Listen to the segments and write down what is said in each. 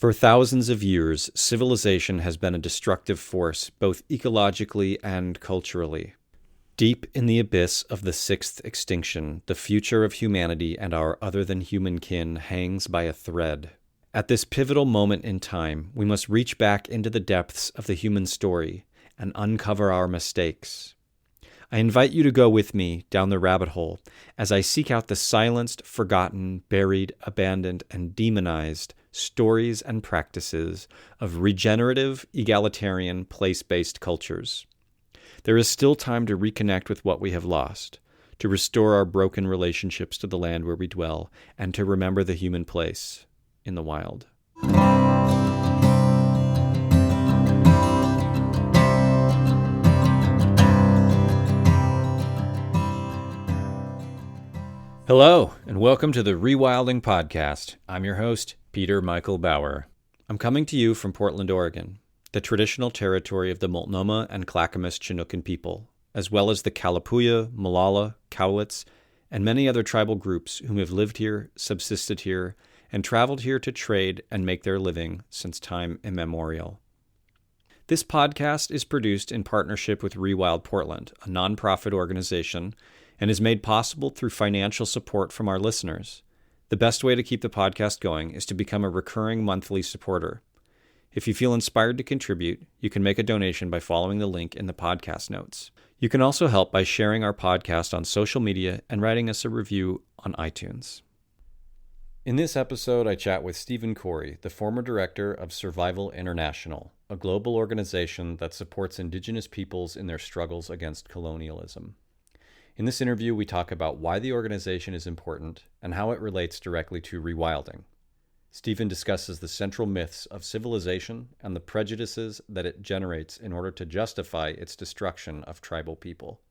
For thousands of years, civilization has been a destructive force, both ecologically and culturally. Deep in the abyss of the sixth extinction, the future of humanity and our other-than-human kin hangs by a thread. At this pivotal moment in time, we must reach back into the depths of the human story and uncover our mistakes. I invite you to go with me down the rabbit hole as I seek out the silenced, forgotten, buried, abandoned, and demonized stories and practices of regenerative, egalitarian, place-based cultures. There is still time to reconnect with what we have lost, to restore our broken relationships to the land where we dwell, and to remember the human place in the wild. Hello, and welcome to the Rewilding podcast. I'm your host, Peter Michael Bauer. I'm coming to you from Portland, Oregon, the traditional territory of the Multnomah and Clackamas Chinookan people, as well as the Kalapuya, Molalla, Cowlitz, and many other tribal groups whom have lived here, subsisted here, and traveled here to trade and make their living since time immemorial. This podcast is produced in partnership with Rewild Portland, a nonprofit organization, and is made possible through financial support from our listeners. The best way to keep the podcast going is to become a recurring monthly supporter. If you feel inspired to contribute, you can make a donation by following the link in the podcast notes. You can also help by sharing our podcast on social media and writing us a review on iTunes. In this episode, I chat with Stephen Corry, the former director of Survival International, a global organization that supports indigenous peoples in their struggles against colonialism. In this interview, we talk about why the organization is important and how it relates directly to rewilding. Stephen discusses the central myths of civilization and the prejudices that it generates in order to justify its destruction of tribal people.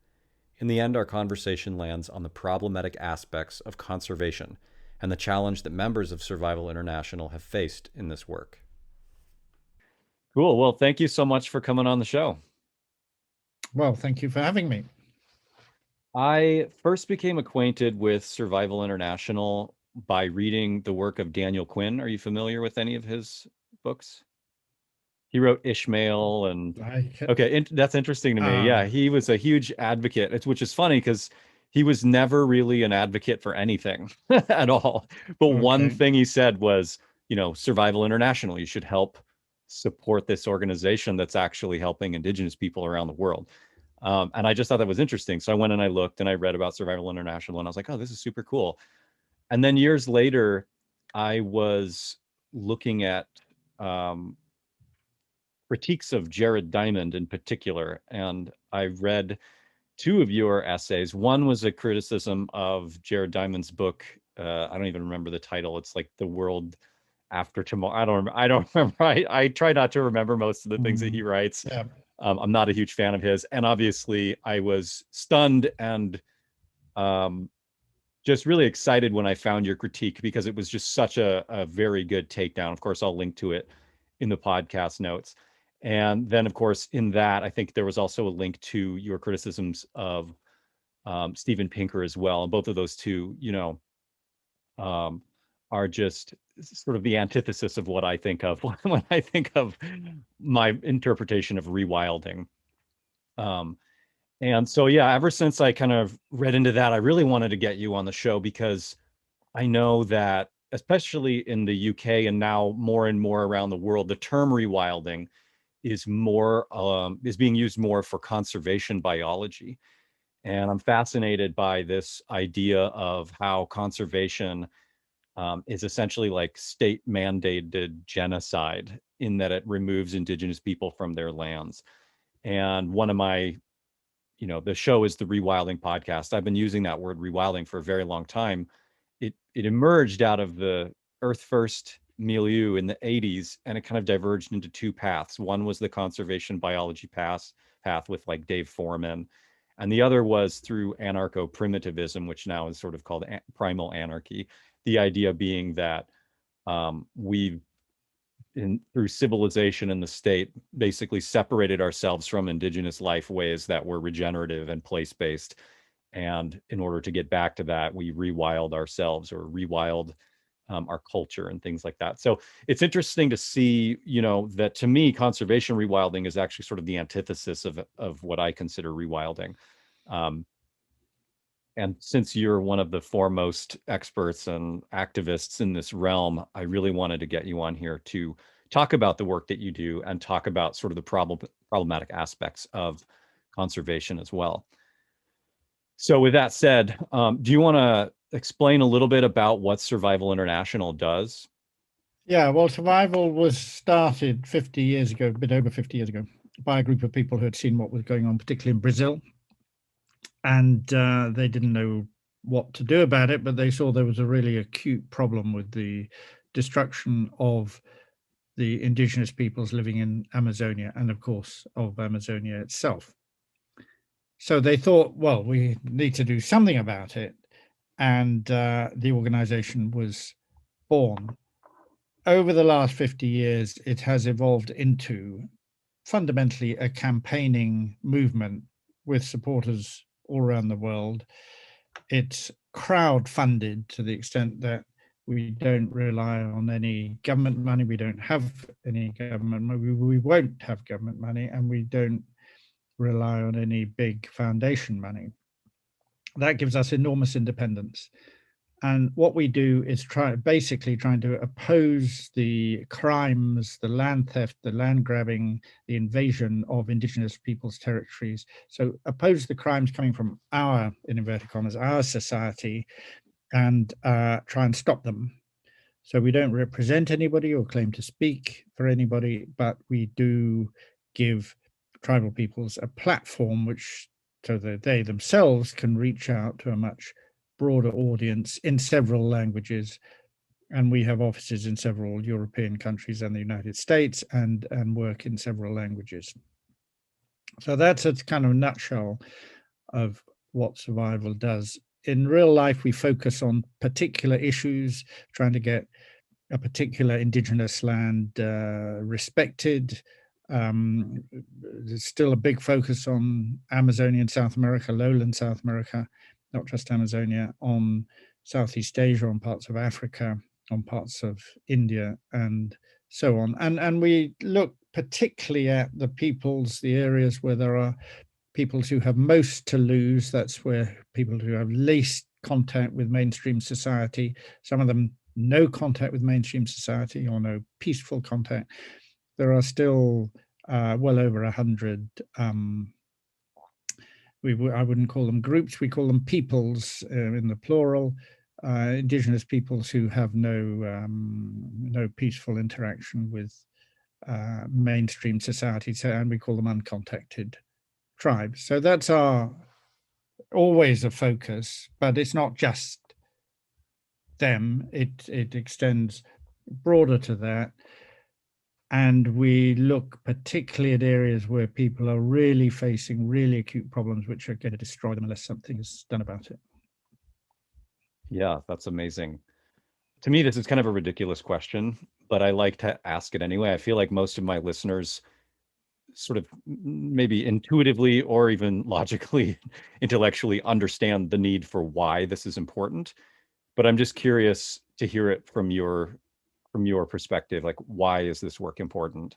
In the end, our conversation lands on the problematic aspects of conservation and the challenge that members of Survival International have faced in this work. Cool. Well, thank you so much for coming on the show. Well, thank you for having me. I first became acquainted with Survival International by reading the work of Daniel Quinn. Are you familiar with any of his books? He wrote Ishmael and... that's interesting to me. Yeah, he was a huge advocate, which is funny because he was never really an advocate for anything at all. But one thing he said was, Survival International, you should help support this organization that's actually helping indigenous people around the world. And I just thought that was interesting. So I went and I looked and I read about Survival International and I was like, oh, this is super cool. And then years later, I was looking at critiques of Jared Diamond in particular. And I read two of your essays. One was a criticism of Jared Diamond's book. I don't even remember the title. It's like The World After Tomorrow. I don't remember. I try not to remember most of the things that he writes. Yeah. I'm not a huge fan of his. And obviously I was stunned and just really excited when I found your critique because it was just such a very good takedown. Of course, I'll link to it in the podcast notes. And then, of course, in that, I think there was also a link to your criticisms of Steven Pinker as well. And both of those two, are just sort of the antithesis of what I think of when I think of my interpretation of rewilding. And so, yeah, ever since I kind of read into that, I really wanted to get you on the show because I know that, especially in the UK and now more and more around the world, the term rewilding is being used more for conservation biology. And I'm fascinated by this idea of how conservation is essentially like state mandated genocide in that it removes indigenous people from their lands. And one of my, the show is the Rewilding podcast. I've been using that word rewilding for a very long time. It emerged out of the Earth First milieu in the 80s, and it kind of diverged into two paths. One was the conservation biology path with like Dave Foreman, and the other was through anarcho-primitivism, which now is sort of called primal anarchy. The idea being that through civilization and the state, basically separated ourselves from indigenous life ways that were regenerative and place-based. And in order to get back to that, we rewild ourselves or rewild our culture and things like that. So it's interesting to see, that to me, conservation rewilding is actually sort of the antithesis of what I consider rewilding. And since you're one of the foremost experts and activists in this realm, I really wanted to get you on here to talk about the work that you do and talk about sort of the problematic aspects of conservation as well. So with that said, do you want to explain a little bit about what Survival International does? Yeah, well, Survival was started 50 years ago, a bit over 50 years ago, by a group of people who had seen what was going on, particularly in Brazil. And they didn't know what to do about it, but they saw there was a really acute problem with the destruction of the indigenous peoples living in Amazonia and, of course, of Amazonia itself. So they thought, well, we need to do something about it. And the organization was born. Over the last 50 years, it has evolved into fundamentally a campaigning movement with supporters all around the world. It's crowd-funded to the extent that we don't rely on any government money. We don't have any government money. We won't have government money, and we don't rely on any big foundation money. That gives us enormous independence. And what we do is basically trying to oppose the crimes, the land theft, the land grabbing, the invasion of indigenous peoples' territories. So oppose the crimes coming from our, in inverted commas, our society, and try and stop them. So we don't represent anybody or claim to speak for anybody, but we do give tribal peoples a platform so that they themselves can reach out to a much broader audience in several languages. And we have offices in several European countries and the United States, and work in several languages. So that's a kind of nutshell of what Survival does. In real life, we focus on particular issues, trying to get a particular indigenous land respected. There's still a big focus on Amazonian South America, lowland South America, not just Amazonia, on Southeast Asia, on parts of Africa, on parts of India, and so on. And we look particularly at the areas where there are peoples who have most to lose. That's where people who have least contact with mainstream society, some of them no contact with mainstream society or no peaceful contact. There are still well over 100 I wouldn't call them groups, we call them peoples in the plural, indigenous peoples who have no peaceful interaction with mainstream society, and we call them uncontacted tribes. So that's always a focus, but it's not just them, it extends broader to that. And we look particularly at areas where people are really facing really acute problems, which are going to destroy them unless something is done about it. Yeah, that's amazing. To me, this is kind of a ridiculous question, but I like to ask it anyway. I feel like most of my listeners sort of maybe intuitively or even logically, intellectually understand the need for why this is important. But I'm just curious to hear it from your perspective. Like, why is this work important?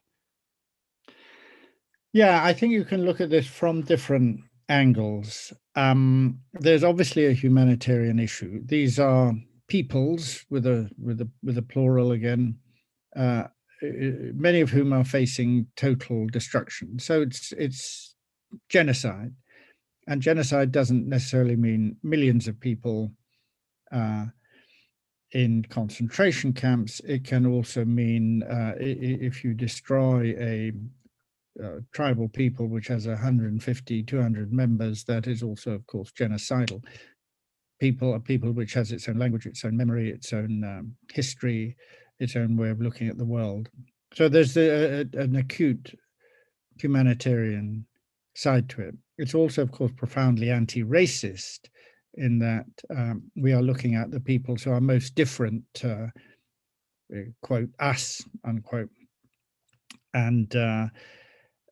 Yeah, I think you can look at this from different angles. There's obviously a humanitarian issue. These are peoples with a plural again, many of whom are facing total destruction. So it's genocide, and genocide doesn't necessarily mean millions of people in concentration camps. It can also mean if you destroy a tribal people which has 150, 200 members, that is also, of course, genocidal. People are people which has its own language, its own memory, its own history, its own way of looking at the world. So there's an acute humanitarian side to it. It's also, of course, profoundly anti-racist in that we are looking at the peoples who are most different, quote, us, unquote. And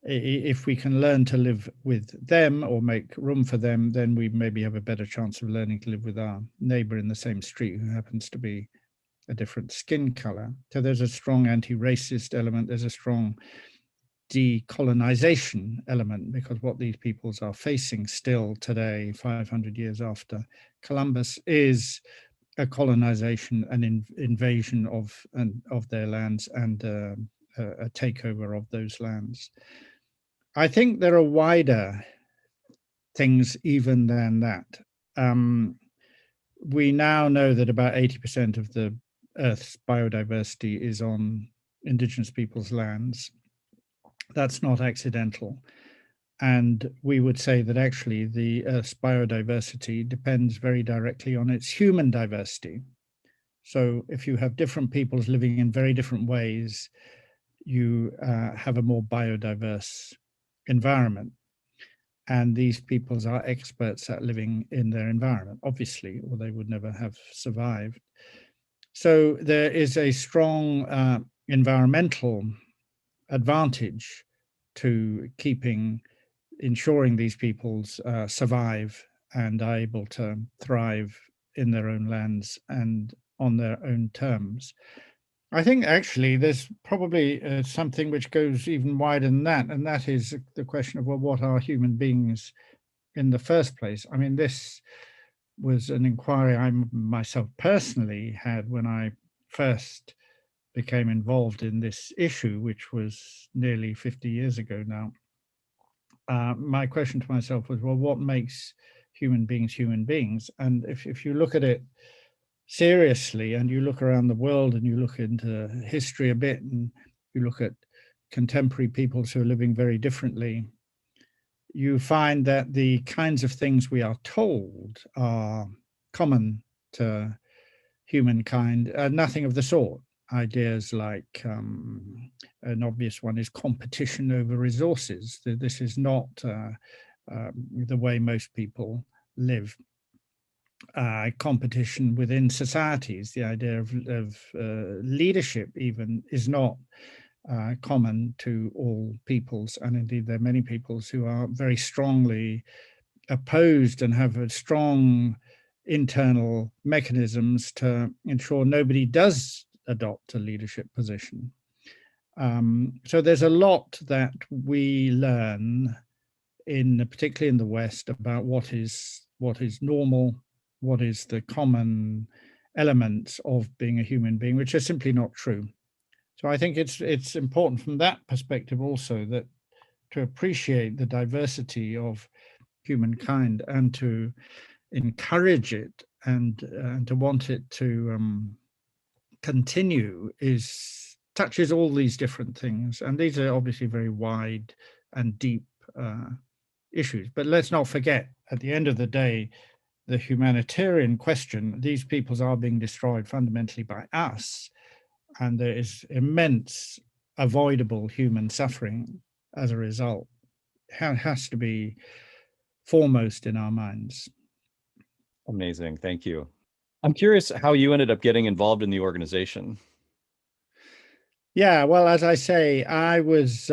if we can learn to live with them or make room for them, then we maybe have a better chance of learning to live with our neighbor in the same street who happens to be a different skin color. So there's a strong anti-racist element. There's a strong decolonization element, because what these peoples are facing still today, 500 years after Columbus, is a colonization, an invasion of their lands, and a takeover of those lands. I think there are wider things even than that. We now know that about 80% of the Earth's biodiversity is on indigenous peoples' lands. That's not accidental. And we would say that actually the Earth's biodiversity depends very directly on its human diversity. So if you have different peoples living in very different ways, you have a more biodiverse environment. And these peoples are experts at living in their environment, obviously, or they would never have survived. So there is a strong environmental advantage to ensuring these peoples survive and are able to thrive in their own lands and on their own terms. I think actually there's probably something which goes even wider than that, and that is the question of, well, what are human beings in the first place? I mean, this was an inquiry I myself personally had when I first became involved in this issue, which was nearly 50 years ago now. My question to myself was, well, what makes human beings human beings? And if you look at it seriously, and you look around the world and you look into history a bit, and you look at contemporary peoples who are living very differently, you find that the kinds of things we are told are common to humankind are nothing of the sort. Ideas like an obvious one is competition over resources. This is not the way most people live. Competition within societies, the idea of leadership even, is not common to all peoples, and indeed there are many peoples who are very strongly opposed and have a strong internal mechanisms to ensure nobody does adopt a leadership position. So there's a lot that we learn particularly in the West, about what is normal, what is the common elements of being a human being, which are simply not true. So I think it's important from that perspective also, that to appreciate the diversity of humankind and to encourage it and to want it to continue touches all these different things. And these are obviously very wide and deep issues. But let's not forget, at the end of the day, the humanitarian question, these peoples are being destroyed fundamentally by us, and there is immense avoidable human suffering as a result. It has to be foremost in our minds. Amazing. Thank you. I'm curious how you ended up getting involved in the organization. Yeah, well, as I say, I was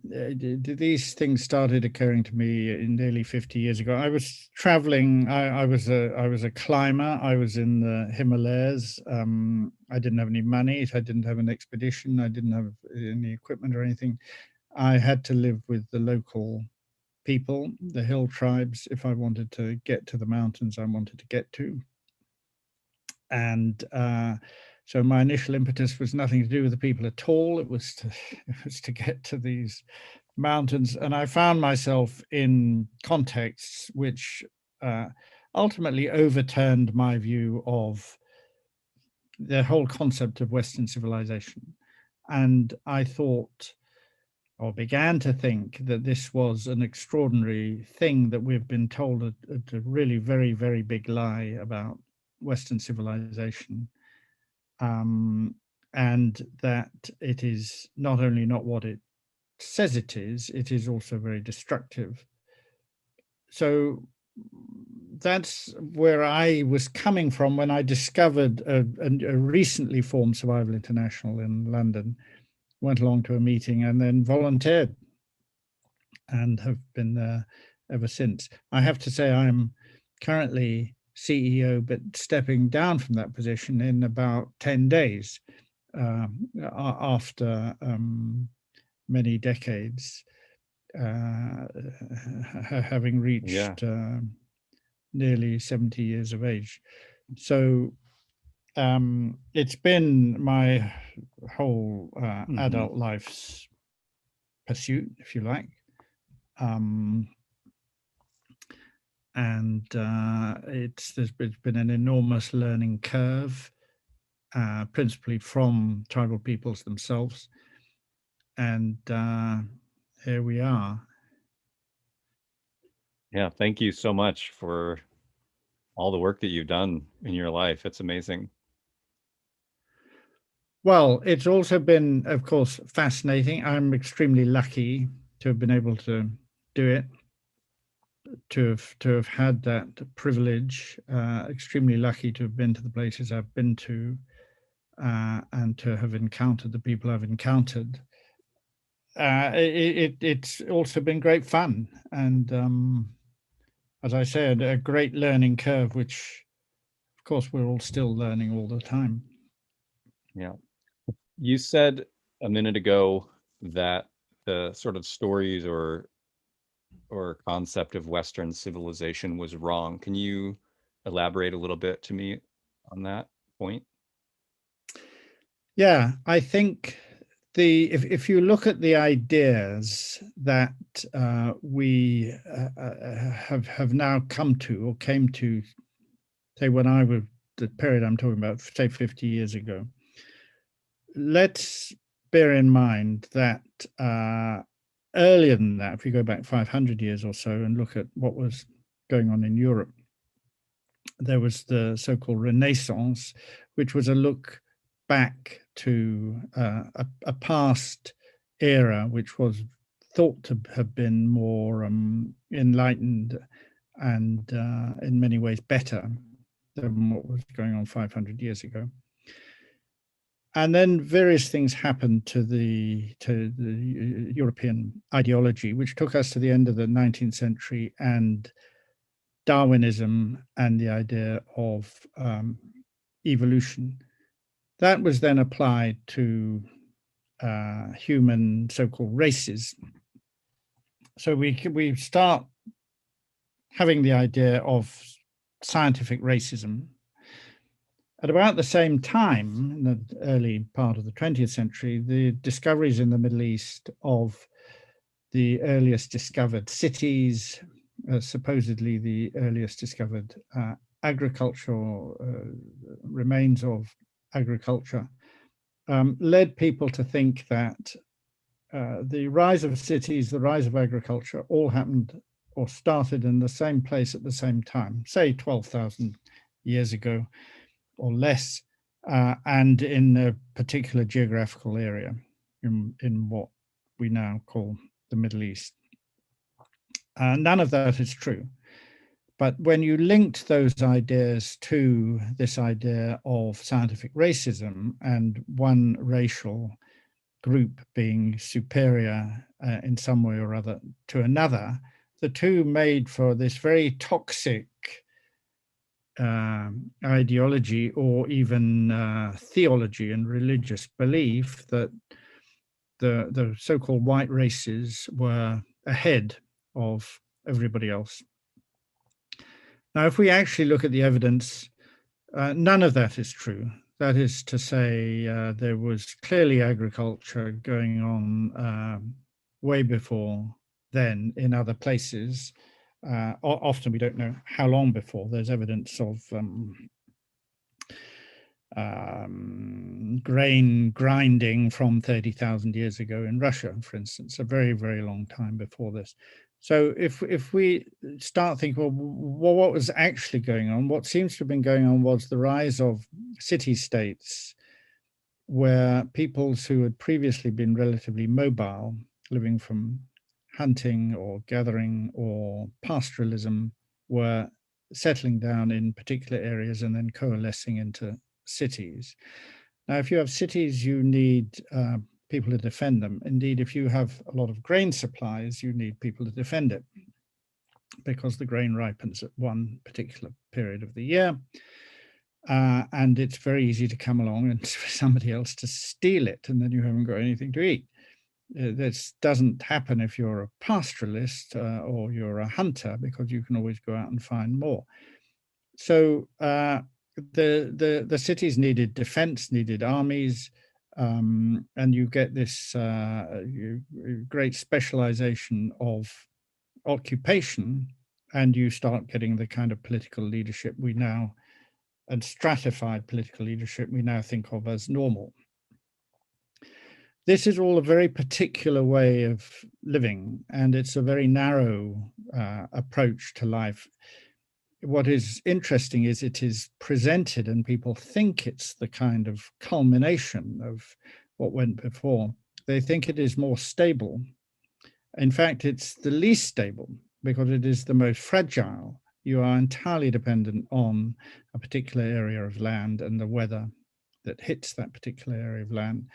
these things started occurring to me nearly 50 years ago. I was traveling. I was a climber. I was in the Himalayas. I didn't have any money. I didn't have an expedition. I didn't have any equipment or anything. I had to live with the local people, the hill tribes, if I wanted to get to the mountains I wanted to get to. And so my initial impetus was nothing to do with the people at all. It was to get to these mountains. And I found myself in contexts which ultimately overturned my view of the whole concept of Western civilization. And I thought, or began to think, that this was an extraordinary thing, that we've been told a really very, very big lie about Western civilization. And that it is not only not what it says it is also very destructive. So that's where I was coming from when I discovered a recently formed Survival International in London, went along to a meeting and then volunteered, and have been there ever since. I have to say I'm currently CEO, but stepping down from that position in about 10 days after many decades, having reached nearly 70 years of age. So it's been my whole adult life's pursuit, if you like. And there's been an enormous learning curve, principally from tribal peoples themselves. And here we are. Yeah, thank you so much for all the work that you've done in your life. It's amazing. Well, it's also been, of course, fascinating. I'm extremely lucky to have been able to do it, to have had that privilege. Extremely lucky to have been to the places I've been to, and to have encountered the people I've encountered. It's also been great fun, and as I said, a great learning curve, which, of course, we're all still learning all the time. Yeah. You said a minute ago that the sort of stories or concept of Western civilization was wrong. Can you elaborate a little bit to me on that point? Yeah, I think if you look at the ideas that we have now come to or came to, say, when I was the period I'm talking about, say 50 years ago, let's bear in mind that earlier than that, if we go back 500 years or so and look at what was going on in Europe, there was the so-called Renaissance, which was a look back to a past era which was thought to have been more enlightened and in many ways better than what was going on 500 years ago. And then various things happened to the European ideology, which took us to the end of the 19th century and Darwinism and the idea of evolution. That was then applied to human so-called races. So we start having the idea of scientific racism. At about the same time, in the early part of the 20th century, the discoveries in the Middle East of the earliest discovered cities, supposedly the earliest discovered agricultural remains of agriculture, led people to think that the rise of cities, the rise of agriculture, all happened or started in the same place at the same time, say 12,000 years ago or less, and in a particular geographical area in what we now call the Middle East. None of that is true. But when you linked those ideas to this idea of scientific racism and one racial group being superior in some way or other to another, the two made for this very toxic ideology or even theology and religious belief that the so-called white races were ahead of everybody else. Now, if we actually look at the evidence, none of that is true. That is to say, there was clearly agriculture going on way before then in other places. Often we don't know how long before. There's evidence of grain grinding from 30,000 years ago in Russia, for instance, a very, very long time before this. So if we start thinking, well, what was actually going on? What seems to have been going on was the rise of city-states where peoples who had previously been relatively mobile, living from hunting or gathering or pastoralism, were settling down in particular areas and then coalescing into cities. Now, if you have cities, you need people to defend them. Indeed, if you have a lot of grain supplies, you need people to defend it. because the grain ripens at one particular period of the year. And it's very easy to come along and for somebody else to steal it, and then you haven't got anything to eat. This doesn't happen if you're a pastoralist or you're a hunter, because you can always go out and find more. So the cities needed defense, needed armies, and you get this great specialization of occupation, and you start getting the kind of political leadership we now, and stratified political leadership we now think of as normal. This is all a very particular way of living, and it's a very narrow approach to life. What is interesting is it is presented, and people think it's the kind of culmination of what went before. They think it is more stable. In fact, it's the least stable, because it is the most fragile. You are entirely dependent on a particular area of land and the weather that hits that particular area of land,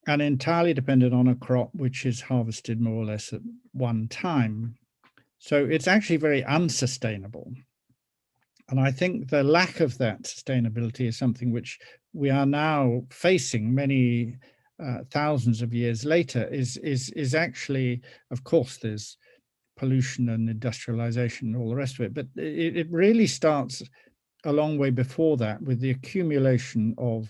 and entirely dependent on a crop which is harvested more or less at one time. So it's actually very unsustainable. And I think the lack of that sustainability is something which we are now facing many thousands of years later, is actually, of course, there's pollution and industrialization and all the rest of it, but it really starts a long way before that, with the accumulation of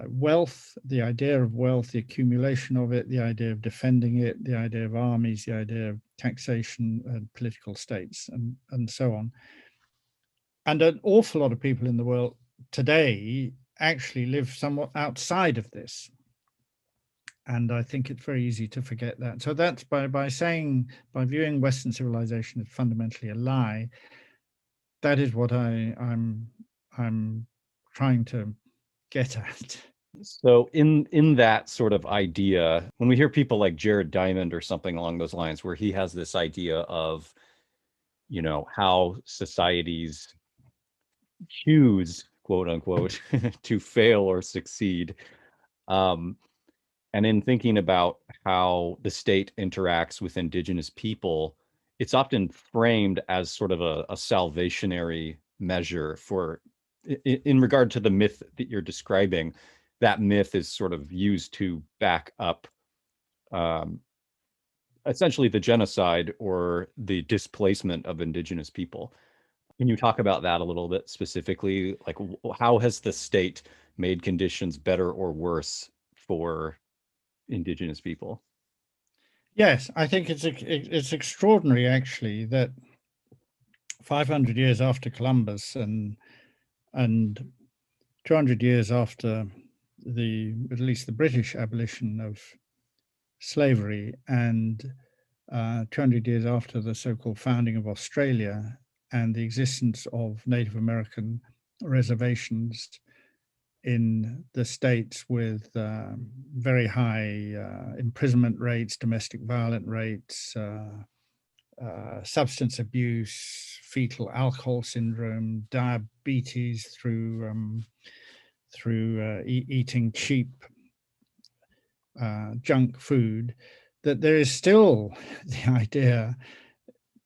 wealth, the idea of wealth, the accumulation of it, the idea of defending it, the idea of armies, the idea of taxation and political states, and so on. And an awful lot of people in the world today actually live somewhat outside of this. And I think it's very easy to forget that. So that's by viewing Western civilization as fundamentally a lie, that is what I'm trying to get at. So in that sort of idea, when we hear people like Jared Diamond or something along those lines, where he has this idea of, how societies choose, quote unquote, to fail or succeed. And in thinking about how the state interacts with indigenous people, it's often framed as sort of a salvationary measure for, in regard to the myth that you're describing. That myth is sort of used to back up essentially the genocide or the displacement of indigenous people. Can you talk about that a little bit specifically? Like, how has the state made conditions better or worse for indigenous people? Yes, I think it's extraordinary, actually, that 500 years after Columbus and 200 years after at least the British abolition of slavery, and 200 years after the so-called founding of Australia and the existence of Native American reservations in the States, with very high imprisonment rates, domestic violence rates, substance abuse, fetal alcohol syndrome, diabetes through eating cheap junk food, that there is still the idea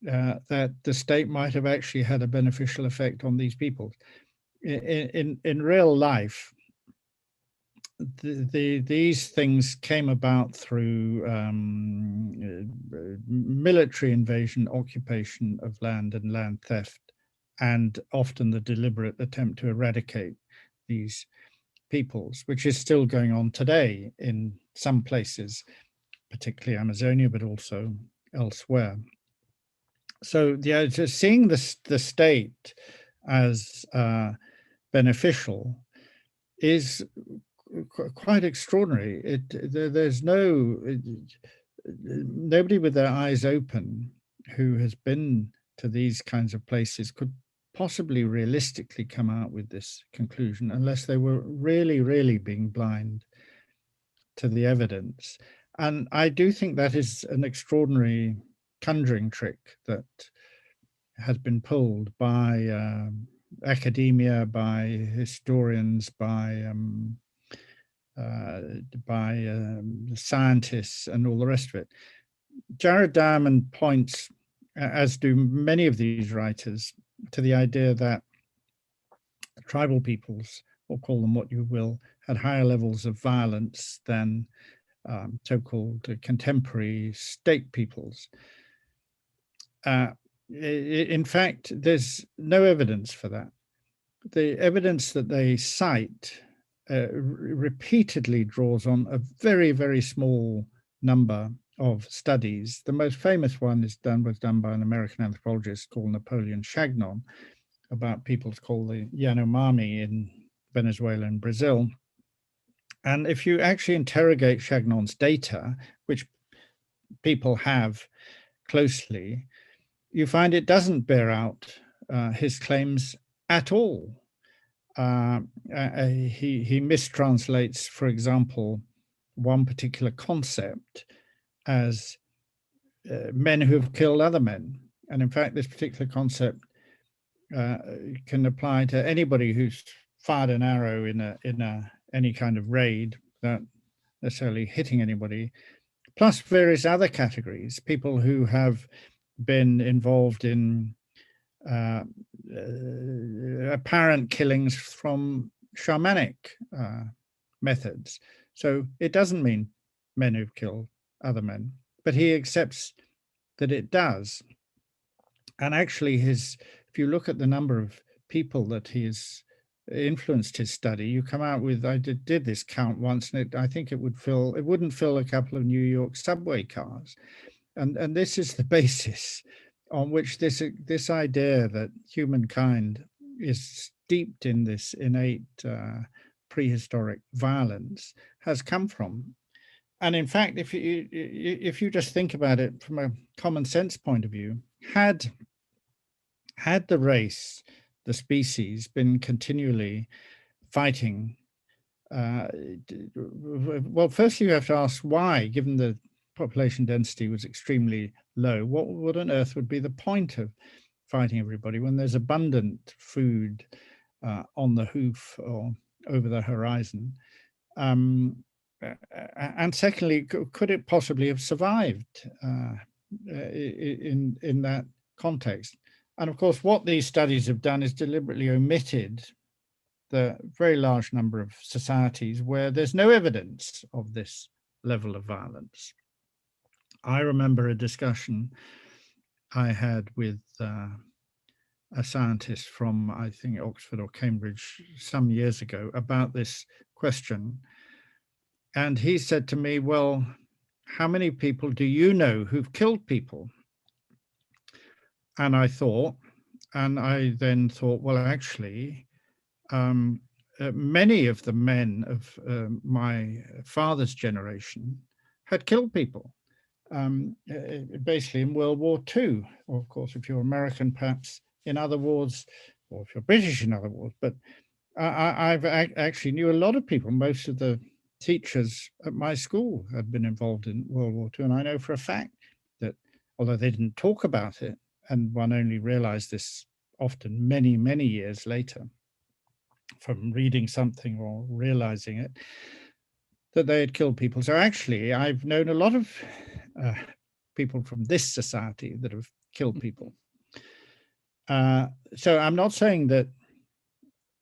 that the state might have actually had a beneficial effect on these people. In real life, these things came about through military invasion, occupation of land, and land theft, and often the deliberate attempt to eradicate these peoples, which is still going on today in some places, particularly Amazonia, but also elsewhere. So just seeing the state as beneficial is quite extraordinary. There's nobody with their eyes open who has been to these kinds of places could possibly realistically come out with this conclusion, unless they were really, really being blind to the evidence. And I do think that is an extraordinary conjuring trick that has been pulled by academia, by historians, by scientists, and all the rest of it. Jared Diamond points, as do many of these writers, to the idea that tribal peoples, or call them what you will, had higher levels of violence than so-called contemporary state peoples. In fact, there's no evidence for that. The evidence that they cite repeatedly draws on a very, very small number of studies. The most famous one was done by an American anthropologist called Napoleon Chagnon about peoples called the Yanomami in Venezuela and Brazil. And if you actually interrogate Chagnon's data, which people have closely, you find it doesn't bear out his claims at all. He mistranslates, for example, one particular concept as men who have killed other men. And in fact, this particular concept can apply to anybody who's fired an arrow in any kind of raid without necessarily hitting anybody, plus various other categories, people who have been involved in apparent killings from shamanic methods. So it doesn't mean men who've killed other men, but he accepts that it does. And actually, if you look at the number of people that he has influenced his study, you come out with, I did this count once, and I think it wouldn't fill a couple of New York subway cars. And this is the basis on which this idea that humankind is steeped in this innate prehistoric violence has come from. And in fact, if you just think about it from a common sense point of view, had the race, the species, been continually fighting, well, firstly you have to ask why, given the population density was extremely low. What on earth would be the point of fighting everybody when there's abundant food on the hoof or over the horizon? And secondly, could it possibly have survived in that context? And of course, what these studies have done is deliberately omitted the very large number of societies where there's no evidence of this level of violence. I remember a discussion I had with a scientist from, I think, Oxford or Cambridge some years ago about this question. And he said to me, well, how many people do you know who've killed people? And I then thought, well, actually, many of the men of my father's generation had killed people. Basically in World War II, or of course, if you're American, perhaps in other wars, or if you're British in other wars. But I've actually knew a lot of people. Most of the teachers at my school had been involved in World War II, and I know for a fact that although they didn't talk about it, and one only realized this often many, many years later from reading something or realizing it, that they had killed people. So actually, I've known a lot of people from this society that have killed people. So I'm not saying that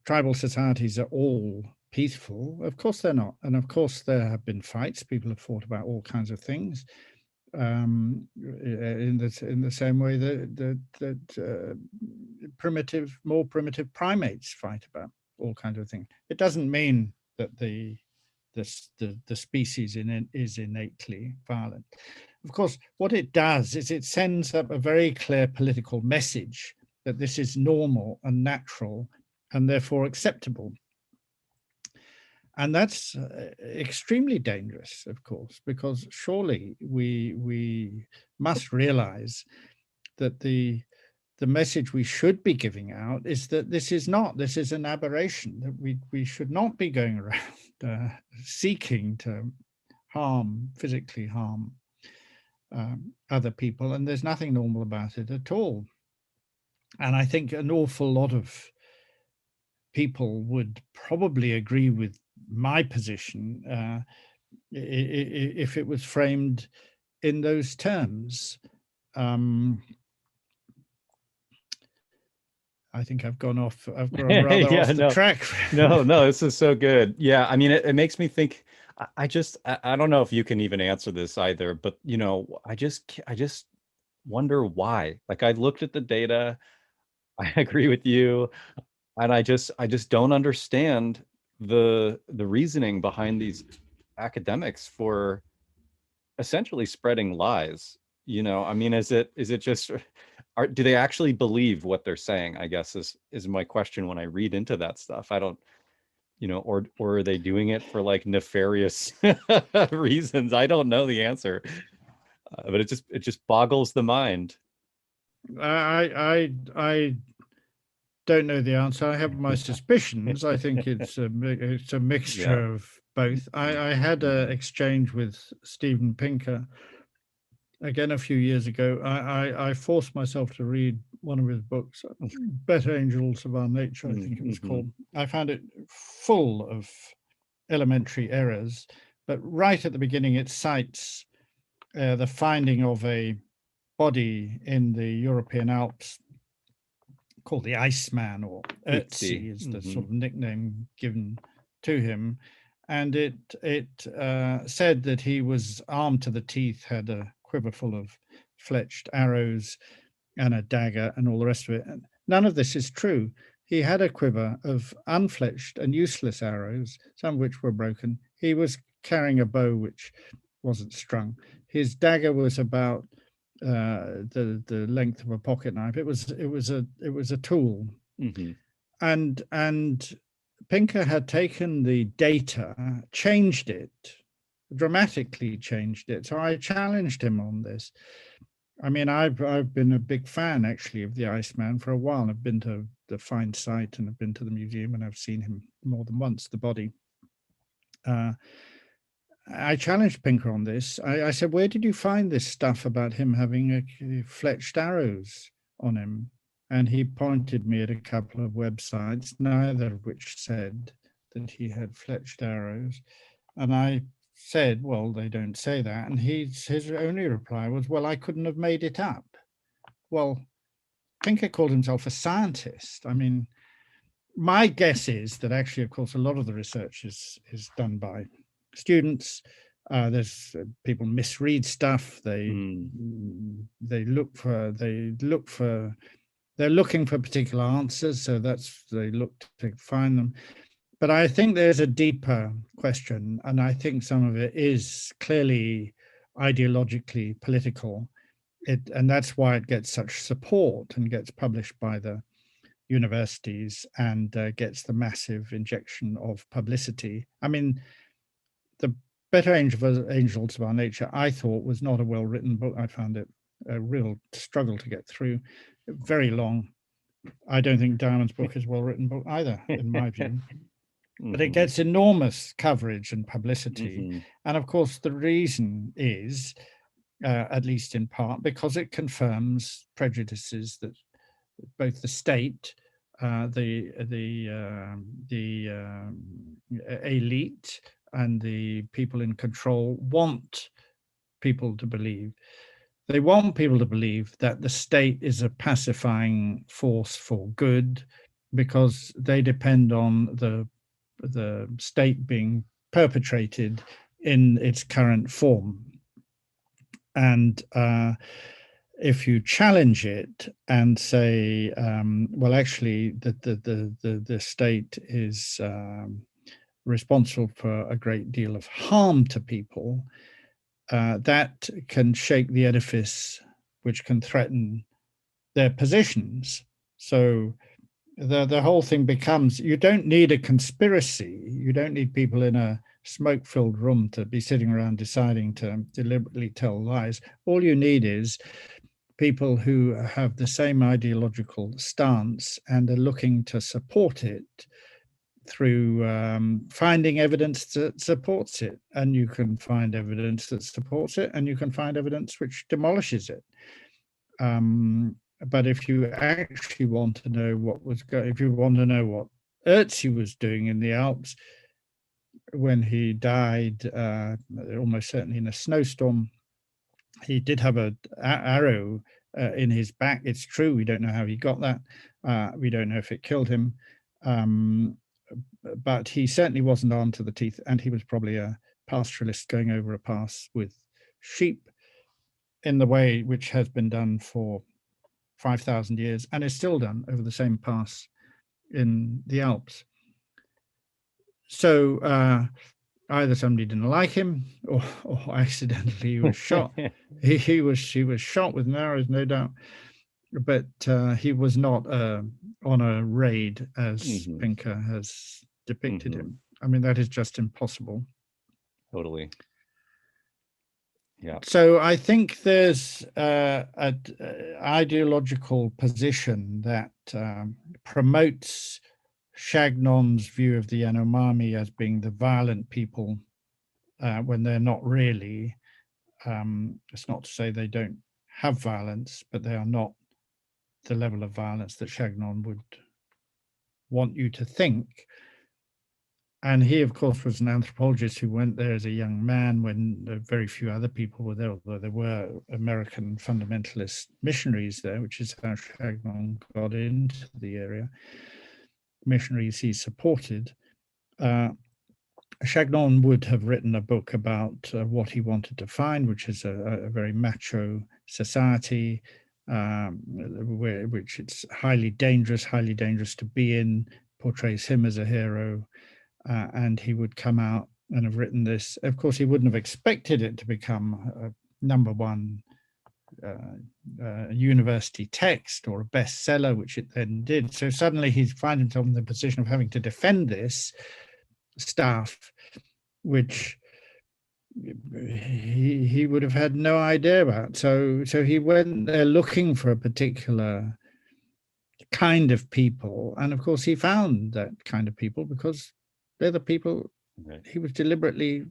tribal societies are all peaceful. Of course they're not. And of course there have been fights. People have fought about all kinds of things. In the same way that more primitive primates fight about all kinds of things. It doesn't mean that the species is innately violent. Of course, what it does is it sends up a very clear political message that this is normal and natural and therefore acceptable. And that's extremely dangerous, of course, because surely we must realize that the message we should be giving out is that this is an aberration, that we should not be going around seeking to physically harm other people, and there's nothing normal about it at all. And I think an awful lot of people would probably agree with my position if it was framed in those terms. I think I've gone rather Yeah, off the track. no, this is so good. Yeah, I mean, it makes me think. I don't know if you can even answer this either, but I just wonder why. Like, I looked at the data. I agree with you, and I just don't understand the reasoning behind these academics for essentially spreading lies. I mean, is it just do they actually believe what they're saying? I guess is my question when I read into that stuff. I don't, or are they doing it for like nefarious reasons? I don't know the answer, but it just boggles the mind. I don't know the answer. I have my suspicions. I think it's a mixture Yeah. of both. I had an exchange with Steven Pinker again a few years ago. I forced myself to read one of his books, Better Angels of Our Nature, I think it was called. I found it full of elementary errors, but right at the beginning it cites the finding of a body in the European Alps called the Iceman, or Ötzi is the sort of nickname given to him. And it said that he was armed to the teeth, had a quiver full of fletched arrows and a dagger and all the rest of it. And none of this is true. He had a quiver of unfletched and useless arrows, some of which were broken. He was carrying a bow which wasn't strung. His dagger was about the length of a pocket knife. It was a tool, and Pinker had taken the data, changed it, dramatically changed it. So I challenged him on this. I mean, I've been a big fan actually of the Iceman for a while. I've been to the find site and I've been to the museum and I've seen him more than once, the body. I challenged Pinker on this. I said, where did you find this stuff about him having fletched arrows on him? And he pointed me at a couple of websites, neither of which said that he had fletched arrows. And I said, well, they don't say that. And his only reply was, well, I couldn't have made it up. Well, Pinker called himself a scientist. I mean, my guess is that actually, of course, a lot of the research is done by students. There's people misread stuff. They're looking for particular answers, so they look to find them. But I think there's a deeper question, and I think some of it is clearly ideologically political. And that's why it gets such support and gets published by the universities and gets the massive injection of publicity. I mean, the Better Angels of Our Nature, I thought, was not a well-written book. I found it a real struggle to get through, very long. I don't think Diamond's book is a well-written book either, in my view. But it gets enormous coverage and publicity. And of course, the reason is, at least in part, because it confirms prejudices that both the state, the elite, and the people in control want people to believe. They want people to believe that the state is a pacifying force for good, because they depend on the state being perpetrated in its current form. And if you challenge it and say, well, actually, the state is responsible for a great deal of harm to people, that can shake the edifice, which can threaten their positions. So the whole thing becomes, you don't need a conspiracy. You don't need people in a smoke-filled room to be sitting around deciding to deliberately tell lies. All you need is people who have the same ideological stance and are looking to support it through finding evidence that supports it. And you can find evidence that supports it, and you can find evidence which demolishes it. But if you actually want to know if you want to know what Ötzi was doing in the Alps when he died, almost certainly in a snowstorm, He did have a arrow in his back. It's true. We don't know how he got that. We don't know if it killed him. But he certainly wasn't armed to the teeth, and he was probably a pastoralist going over a pass with sheep in the way which has been done for 5,000 years and is still done over the same pass in the Alps. So either somebody didn't like him, or accidentally he was shot. he was shot with arrows, no doubt, but he was not on a raid as Pinker has depicted him. I mean, that is just impossible. Totally. Yeah. So I think there's an ideological position that promotes Shagnon's view of the Yanomami as being the violent people when they're not really. It's not to say they don't have violence, but they are not the level of violence that Chagnon would want you to think. And he, of course, was an anthropologist who went there as a young man when very few other people were there, although there were American fundamentalist missionaries there, which is how Chagnon got into the area. Missionaries he supported. Chagnon would have written a book about what he wanted to find, which is a very macho society, which it's highly dangerous to be in, portrays him as a hero. And he would come out and have written this. Of course, he wouldn't have expected it to become a #1 university text or a bestseller, which it then did. So suddenly he finds himself in the position of having to defend this stuff, which he would have had no idea about. So he went there looking for a particular kind of people, and of course he found that kind of people because they're the people he was deliberately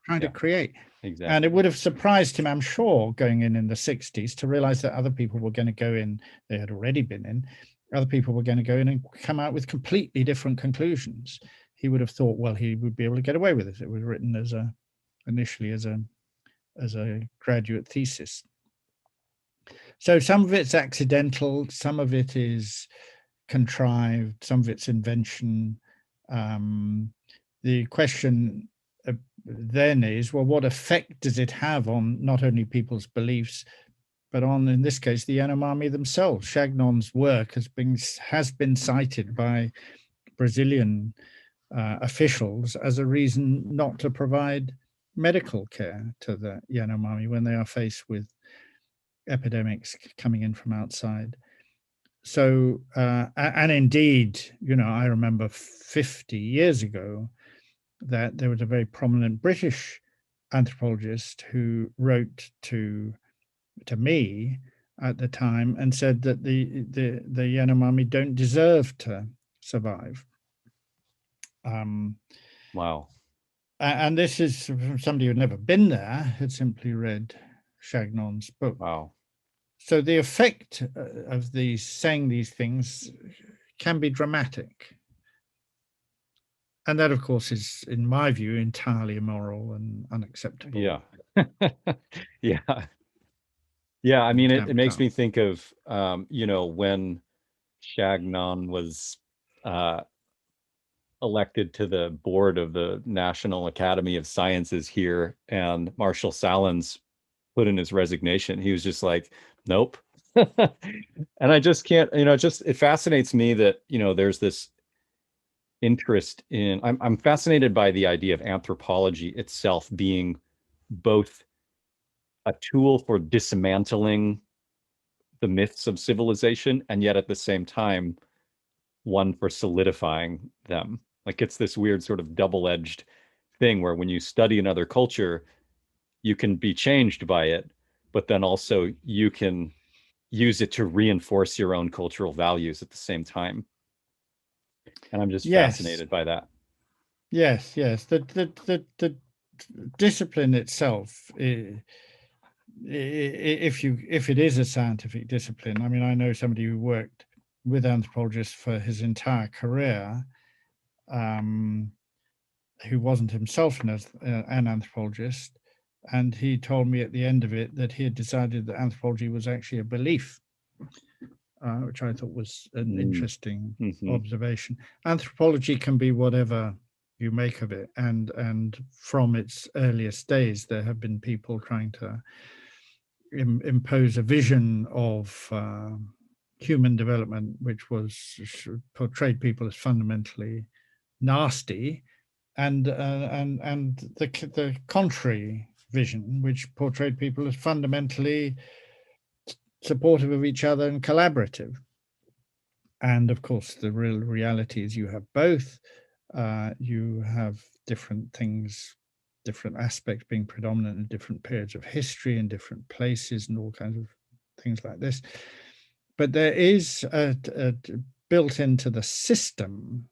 trying to create. Exactly. And it would have surprised him, I'm sure, going in the 60s to realize that other people were going to go in, they had already been in, other people were going to go in and come out with completely different conclusions. He would have thought, well, he would be able to get away with it. It was written initially as a graduate thesis. So some of it's accidental, some of it is contrived, some of it's invention. The question then is, well, what effect does it have on not only people's beliefs, but on, in this case, the Yanomami themselves? Chagnon's work has been cited by Brazilian officials as a reason not to provide medical care to the Yanomami when they are faced with epidemics coming in from outside. So, and indeed, I remember 50 years ago that there was a very prominent British anthropologist who wrote to me at the time and said that the Yanomami don't deserve to survive. Wow. And this is from somebody who'd never been there, had simply read Chagnon's book. Wow. So the effect of saying these things can be dramatic. And that, of course, is, in my view, entirely immoral and unacceptable. Yeah. Yeah. Yeah. I mean, it makes me think of, when Chagnon was elected to the board of the National Academy of Sciences here, and Marshall Salins put in his resignation. He was just like, nope. And I just can't, it fascinates me that, there's this interest in, I'm fascinated by the idea of anthropology itself being both a tool for dismantling the myths of civilization, and yet at the same time, one for solidifying them. Like, it's this weird sort of double-edged thing where when you study another culture, you can be changed by it, but then also you can use it to reinforce your own cultural values at the same time. And I'm just fascinated by that. Yes. The discipline itself, if it is a scientific discipline, I mean, I know somebody who worked with anthropologists for his entire career, who wasn't himself an anthropologist, And he told me at the end of it that he had decided that anthropology was actually a belief, which I thought was an interesting observation. Anthropology can be whatever you make of it, and from its earliest days, there have been people trying to impose a vision of human development, which portrayed people as fundamentally nasty, and the contrary vision, which portrayed people as fundamentally supportive of each other and collaborative. And of course, the real reality is you have both. You have different things, different aspects being predominant in different periods of history and different places and all kinds of things like this. But there is built into the system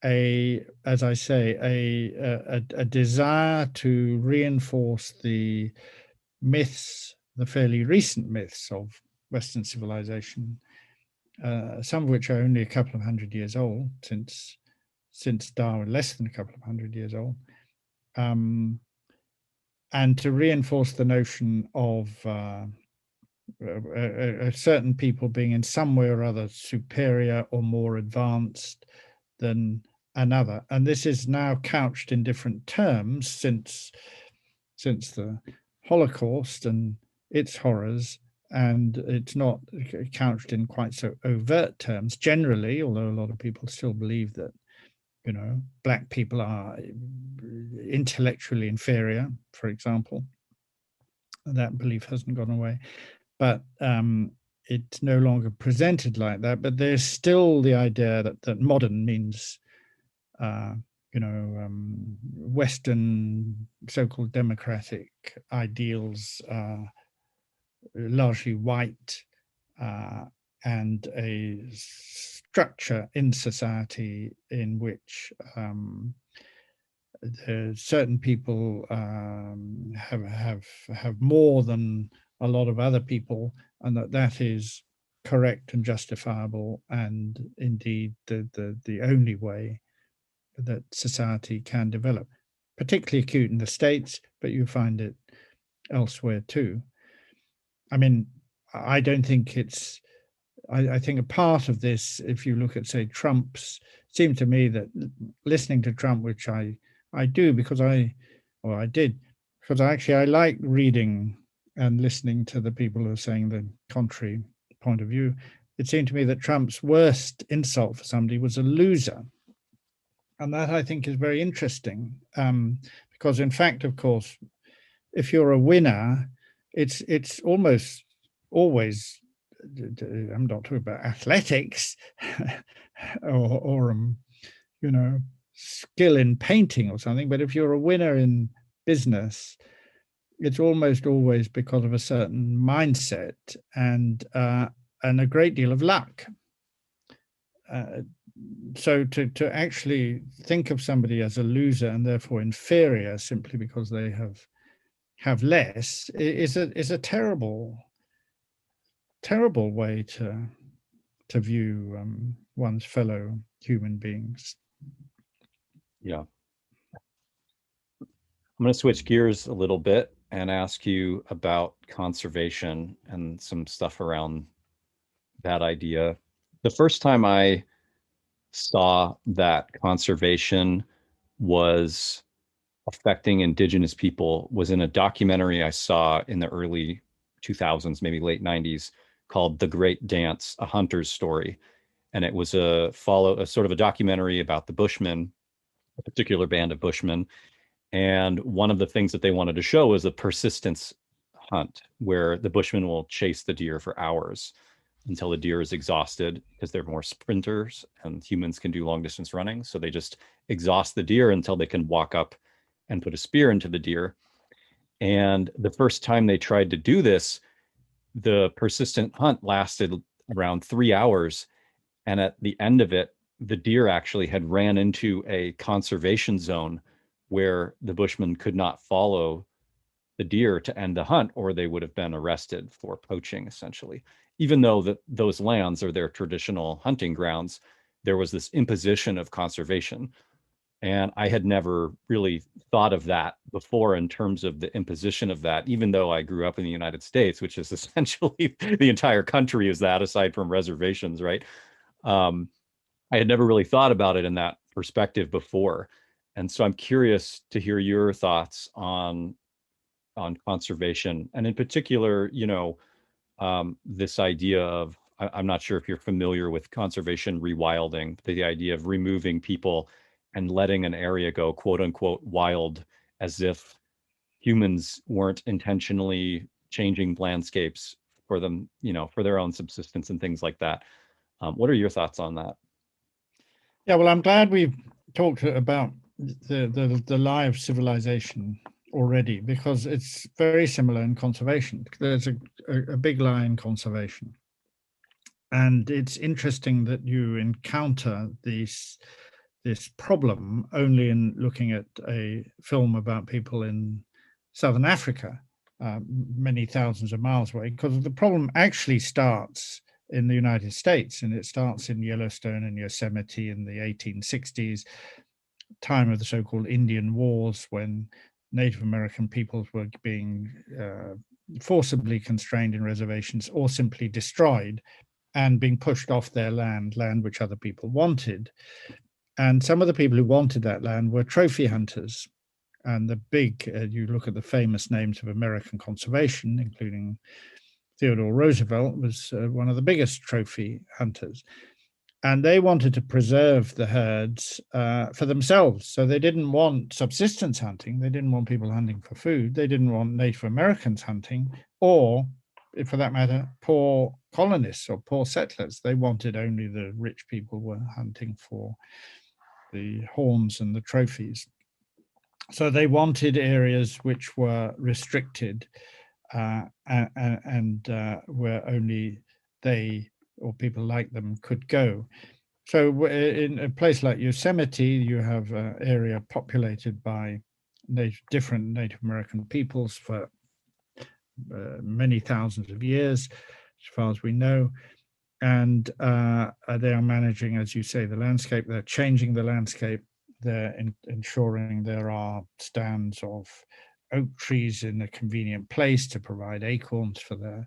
as I say, a desire to reinforce the myths, the fairly recent myths of Western civilization, some of which are only a couple of hundred years old, since Darwin, less than a couple of hundred years old, and to reinforce the notion of certain people being in some way or other superior or more advanced than another. And this is now couched in different terms since the Holocaust and its horrors, and it's not couched in quite so overt terms generally, although a lot of people still believe that, you know, Black people are intellectually inferior, for example. That belief hasn't gone away, but it's no longer presented like that. But there's still the idea that modern means, Western so-called democratic ideals, largely white, and a structure in society in which certain people have more than a lot of other people, and that is correct and justifiable, and indeed the only way that society can develop. Particularly acute in the States, but you find it elsewhere too. I mean, I don't think it's. I think a part of this, if you look at, say, Trump's, it seemed to me that listening to Trump, which I do because I did, because I like reading and listening to the people who are saying the contrary point of view. It seemed to me that Trump's worst insult for somebody was a loser. And that, I think, is very interesting, because, in fact, of course, if you're a winner, it's almost always, I'm not talking about athletics or skill in painting or something, but if you're a winner in business, it's almost always because of a certain mindset and a great deal of luck. So to actually think of somebody as a loser and therefore inferior simply because they have less is a terrible way to view one's fellow human beings. Yeah. I'm going to switch gears a little bit and ask you about conservation and some stuff around that idea. The first time I saw that conservation was affecting indigenous people was in a documentary I saw in the early 2000s, maybe late 90s, called The Great Dance, A Hunter's Story. And it was a sort of a documentary about the Bushmen, a particular band of Bushmen. And one of the things that they wanted to show was a persistence hunt where the Bushmen will chase the deer for hours until the deer is exhausted, because they're more sprinters and humans can do long distance running. So they just exhaust the deer until they can walk up and put a spear into the deer. And the first time they tried to do this, the persistent hunt lasted around 3 hours. And at the end of it, the deer actually had ran into a conservation zone where the Bushmen could not follow the deer to end the hunt, or they would have been arrested for poaching, essentially. Even though those lands are their traditional hunting grounds, there was this imposition of conservation. And I had never really thought of that before in terms of the imposition of that, even though I grew up in the United States, which is essentially the entire country is that, aside from reservations, right? Um, I had never really thought about it in that perspective before. And so I'm curious to hear your thoughts on conservation, and in particular, this idea of I'm not sure if you're familiar with conservation rewilding, the idea of removing people and letting an area go quote unquote wild, as if humans weren't intentionally changing landscapes for them, for their own subsistence and things like that. What are your thoughts on that? Yeah, well, I'm glad we've talked about the lie of civilization already, because it's very similar in conservation. There's a big lie in conservation. And it's interesting that you encounter this problem only in looking at a film about people in Southern Africa, many thousands of miles away, because the problem actually starts in the United States, and it starts in Yellowstone and Yosemite in the 1860s, time of the so-called Indian Wars, when Native American peoples were being forcibly constrained in reservations or simply destroyed and being pushed off their land which other people wanted. And some of the people who wanted that land were trophy hunters. And the big, you look at the famous names of American conservation, including Theodore Roosevelt, was one of the biggest trophy hunters. And they wanted to preserve the herds for themselves. So they didn't want subsistence hunting. They didn't want people hunting for food. They didn't want Native Americans hunting, or, for that matter, poor colonists or poor settlers. They wanted only the rich people were hunting for the horns and the trophies. So they wanted areas which were restricted and where only they or people like them could go. So in a place like Yosemite, you have an area populated by different Native American peoples for many thousands of years, as far as we know. And they are managing, as you say, the landscape. They're changing the landscape. They're ensuring there are stands of oak trees in a convenient place to provide acorns for their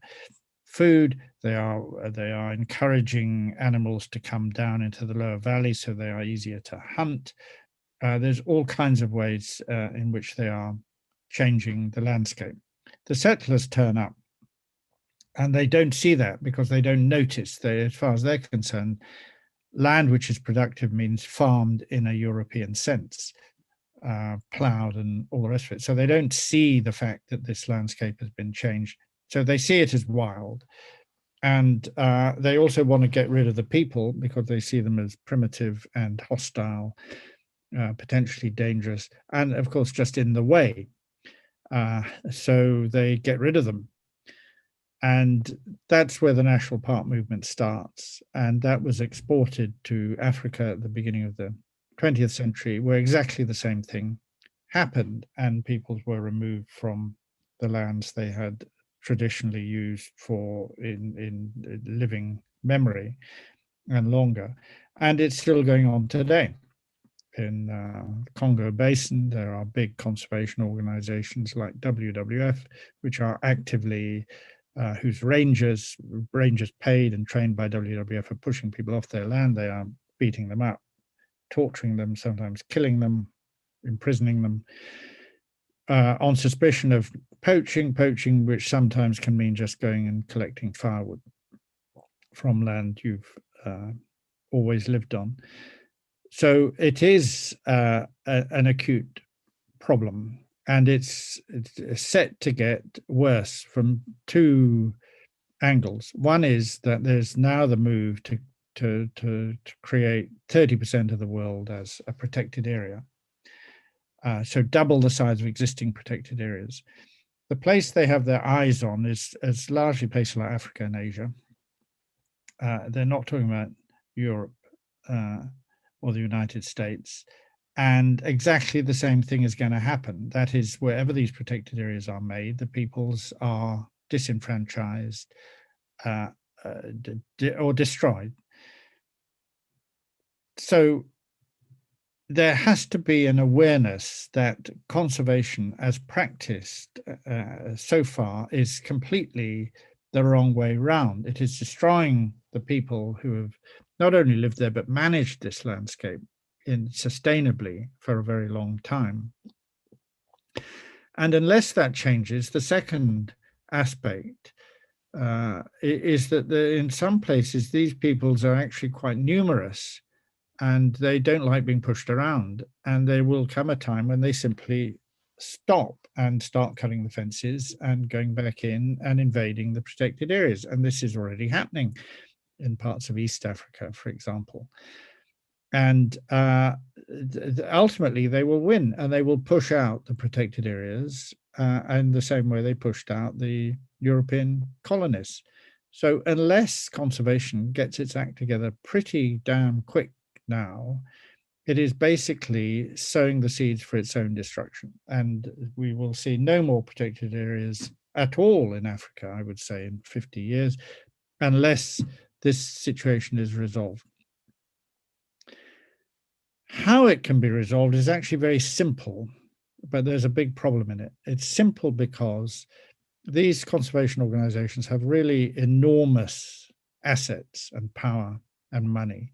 food. They are encouraging animals to come down into the lower valley so they are easier to hunt. There's all kinds of ways in which they are changing the landscape. The settlers turn up and they don't see that because they don't notice. As far as they're concerned, land which is productive means farmed in a European sense, plowed and all the rest of it. So they don't see the fact that this landscape has been changed. So they see it as wild. And they also want to get rid of the people because they see them as primitive and hostile, potentially dangerous, and of course just in the way. So they get rid of them. And that's where the national park movement starts. And that was exported to Africa at the beginning of the 20th century, where exactly the same thing happened, and peoples were removed from the lands they had traditionally used for in living memory and longer. And it's still going on today. In Congo Basin, there are big conservation organizations like WWF, which are actively whose rangers paid and trained by WWF are pushing people off their land. They are beating them up, torturing them, sometimes killing them, imprisoning them on suspicion of poaching, which sometimes can mean just going and collecting firewood from land you've always lived on. So it is an acute problem. And it's set to get worse from two angles. One is that there's now the move to create 30% of the world as a protected area. So double the size of existing protected areas. The place they have their eyes on is largely places like Africa and Asia. They're not talking about Europe or the United States. And exactly the same thing is going to happen. That is, wherever these protected areas are made, the peoples are disenfranchised or destroyed. So there has to be an awareness that conservation as practiced so far is completely the wrong way round. It is destroying the people who have not only lived there, but managed this landscape sustainably for a very long time. And unless that changes, the second aspect is that in some places, these peoples are actually quite numerous and they don't like being pushed around. And there will come a time when they simply stop and start cutting the fences and going back in and invading the protected areas. And this is already happening in parts of East Africa, for example. And ultimately, they will win and they will push out the protected areas in the same way they pushed out the European colonists. So unless conservation gets its act together pretty damn quick now, it is basically sowing the seeds for its own destruction. And we will see no more protected areas at all in Africa, I would say, in 50 years, unless this situation is resolved. How it can be resolved is actually very simple, but there's a big problem in it. It's simple because these conservation organizations have really enormous assets and power and money.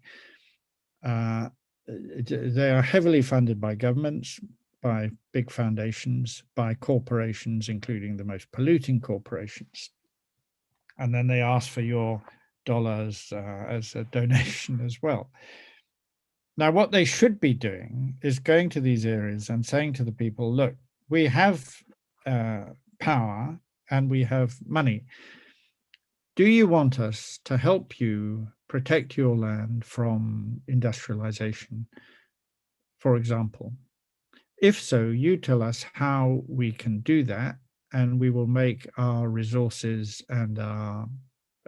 They are heavily funded by governments, by big foundations, by corporations, including the most polluting corporations. And then they ask for your dollars as a donation as well. Now, what they should be doing is going to these areas and saying to the people, look, we have power and we have money. Do you want us to help you protect your land from industrialization, for example? If so, you tell us how we can do that, and we will make our resources and our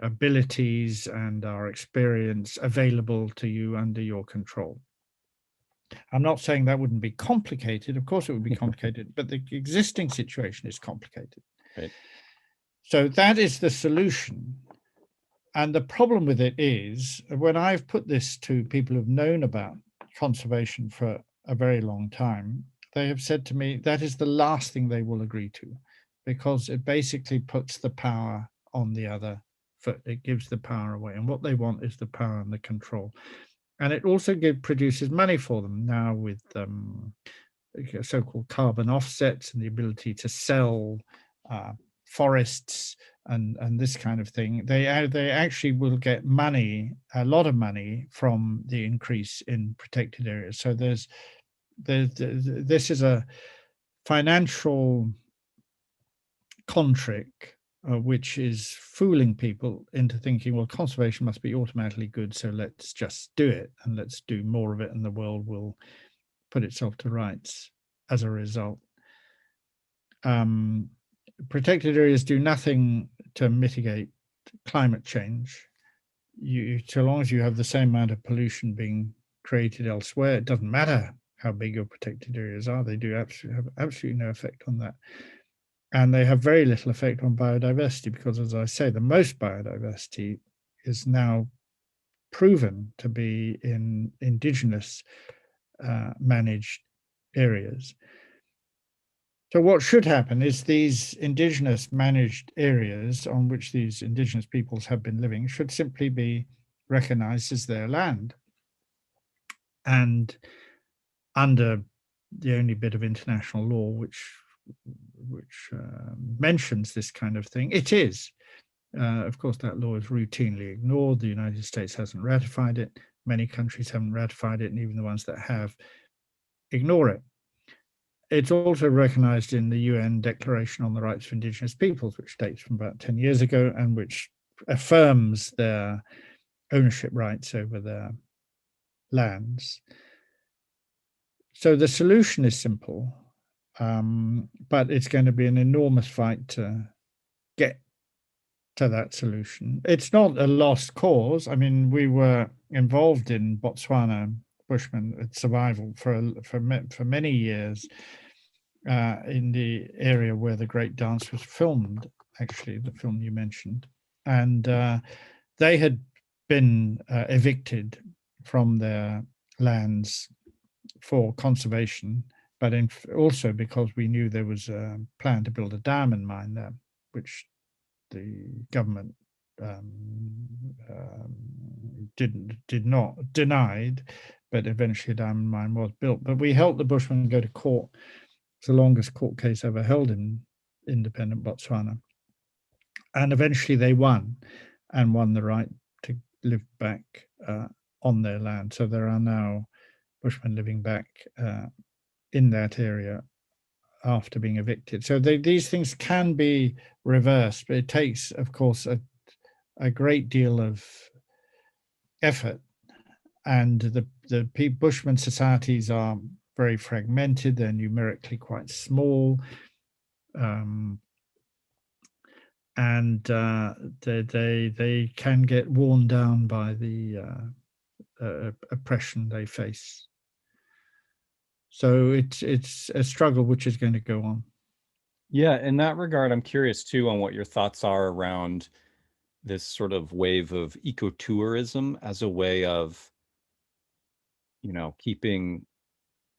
abilities and our experience available to you under your control. I'm not saying that wouldn't be complicated. Of course it would be complicated, but the existing situation is complicated. Right. So that is the solution. And the problem with it is, when I've put this to people who've known about conservation for a very long time, they have said to me that is the last thing they will agree to, because it basically puts the power on the other foot. It gives the power away. And what they want is the power and the control. And it also produces money for them now with so-called carbon offsets and the ability to sell forests and this kind of thing. They actually will get money, a lot of money, from the increase in protected areas. So this is a financial trick which is fooling people into thinking, well, conservation must be automatically good, so let's just do it and let's do more of it and the world will put itself to rights as a result. Protected areas do nothing to mitigate climate change. So long as you have the same amount of pollution being created elsewhere, it doesn't matter how big your protected areas are. They do have absolutely no effect on that. And they have very little effect on biodiversity because, as I say, the most biodiversity is now proven to be in indigenous managed areas. So what should happen is these indigenous managed areas on which these indigenous peoples have been living should simply be recognized as their land. And under the only bit of international law which mentions this kind of thing, it is. Of course, that law is routinely ignored. The United States hasn't ratified it. Many countries haven't ratified it, and even the ones that have ignore it. It's also recognized in the UN Declaration on the Rights of Indigenous Peoples, which dates from about 10 years ago and which affirms their ownership rights over their lands. So the solution is simple, but it's going to be an enormous fight to get to that solution. It's not a lost cause. I mean, we were involved in Botswana Bushmen survival for many years in the area where the Great Dance was filmed, actually, the film you mentioned. And they had been evicted from their lands for conservation, but also because we knew there was a plan to build a diamond mine there, which the government did not denied, but eventually a diamond mine was built. But we helped the Bushmen go to court. It's the longest court case ever held in independent Botswana. And eventually they won the right to live back on their land. So there are now Bushmen living back in that area after being evicted. So these things can be reversed, but it takes, of course, a great deal of effort. And the Bushman societies are very fragmented. They're numerically quite small. And they can get worn down by the oppression they face. So it's a struggle which is going to go on. Yeah, in that regard, I'm curious too on what your thoughts are around this sort of wave of ecotourism as a way of, keeping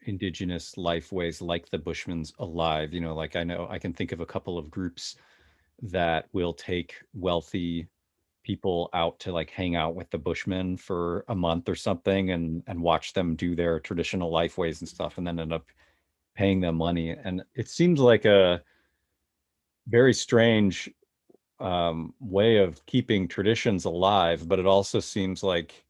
indigenous lifeways like the Bushman's alive. Like I know I can think of a couple of groups that will take wealthy people out to like hang out with the Bushmen for a month or something and watch them do their traditional lifeways and stuff, and then end up paying them money. And it seems like a very strange way of keeping traditions alive, but it also seems like,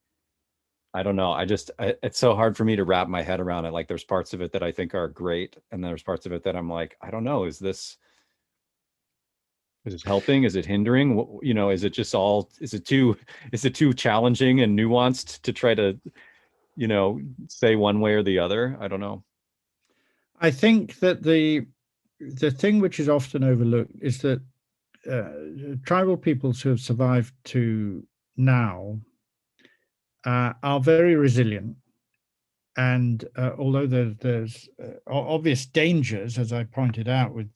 I don't know, it's so hard for me to wrap my head around it. Like there's parts of it that I think are great, and there's parts of it that I'm like, I don't know, is this helping? Is it hindering? Is it just is it too challenging and nuanced to try to, say one way or the other? I don't know. I think that the thing which is often overlooked is that tribal peoples who have survived to now are very resilient. And although there's obvious dangers, as I pointed out, with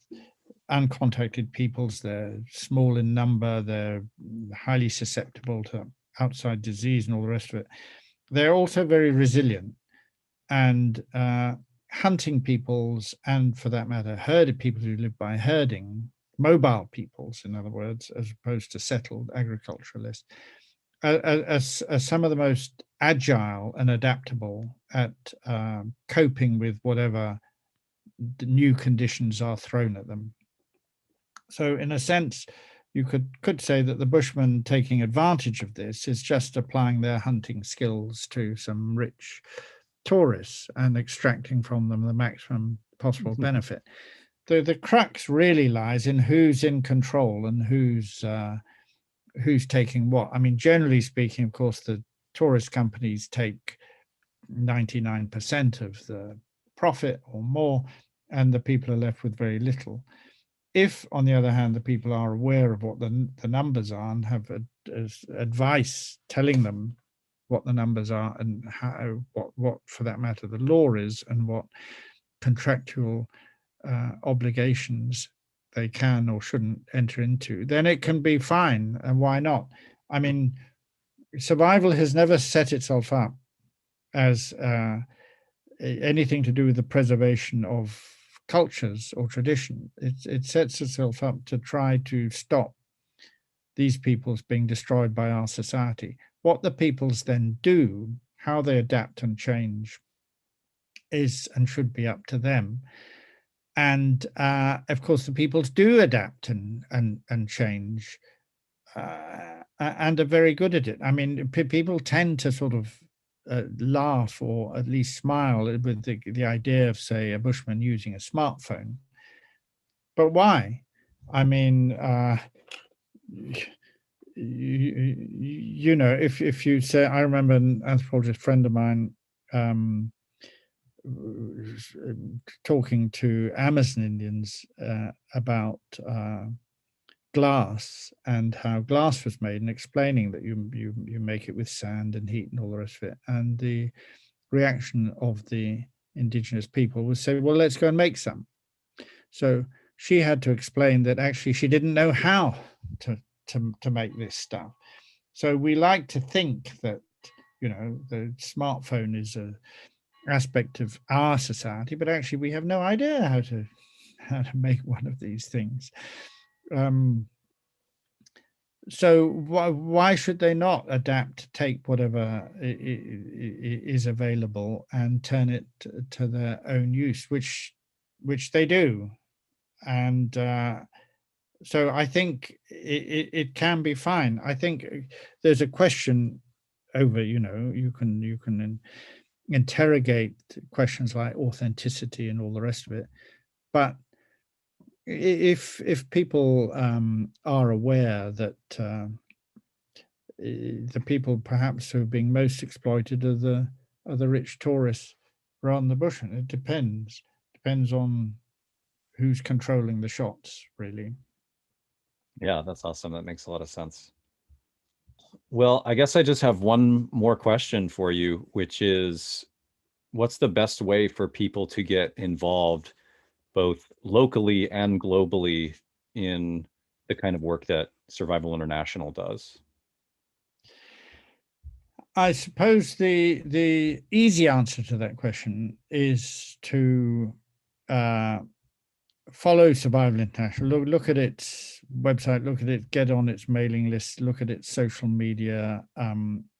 uncontacted peoples, they're small in number, they're highly susceptible to outside disease and all the rest of it, they're also very resilient. And hunting peoples, and for that matter, herded people who live by herding, mobile peoples, in other words, as opposed to settled agriculturalists, as some of the most agile and adaptable at coping with whatever new conditions are thrown at them. So in a sense, you could say that the Bushmen taking advantage of this is just applying their hunting skills to some rich tourists and extracting from them the maximum possible benefit. The crux really lies in who's in control and who's taking what. I mean, generally speaking, of course, the tourist companies take 99% of the profit or more, and the people are left with very little. If, on the other hand, the people are aware of what the numbers are and have advice telling them what the numbers are and how, what for that matter, the law is, and what contractual obligations they can or shouldn't enter into, then it can be fine. And why not? I mean, survival has never set itself up as anything to do with the preservation of cultures or tradition. It sets itself up to try to stop these peoples being destroyed by our society. What the peoples then do, how they adapt and change, is and should be up to them. And of course, the peoples do adapt and change, and are very good at it. I mean, people tend to sort of laugh or at least smile with the idea of, say, a Bushman using a smartphone. But why? I mean, if you say, I remember an anthropologist friend of mine talking to Amazon Indians about glass and how glass was made, and explaining that you make it with sand and heat and all the rest of it. And the reaction of the indigenous people was say, well, let's go and make some. So she had to explain that actually she didn't know how to make this stuff. So we like to think that, the smartphone is aspect of our society, but actually we have no idea how to make one of these things. So why should they not adapt to take whatever is available and turn it to their own use, which they do. And so I think it can be fine. I think there's a question over, you can interrogate questions like authenticity and all the rest of it, but if people are aware that the people perhaps who are being most exploited are the rich tourists rather than the bushmen, it depends on who's controlling the shots, really. Yeah, that's awesome. That makes a lot of sense. Well, I guess I just have one more question for you, which is, what's the best way for people to get involved both locally and globally in the kind of work that Survival International does? I suppose the easy answer to that question is to follow Survival International. Look at its website, look at it, get on its mailing list, look at its social media,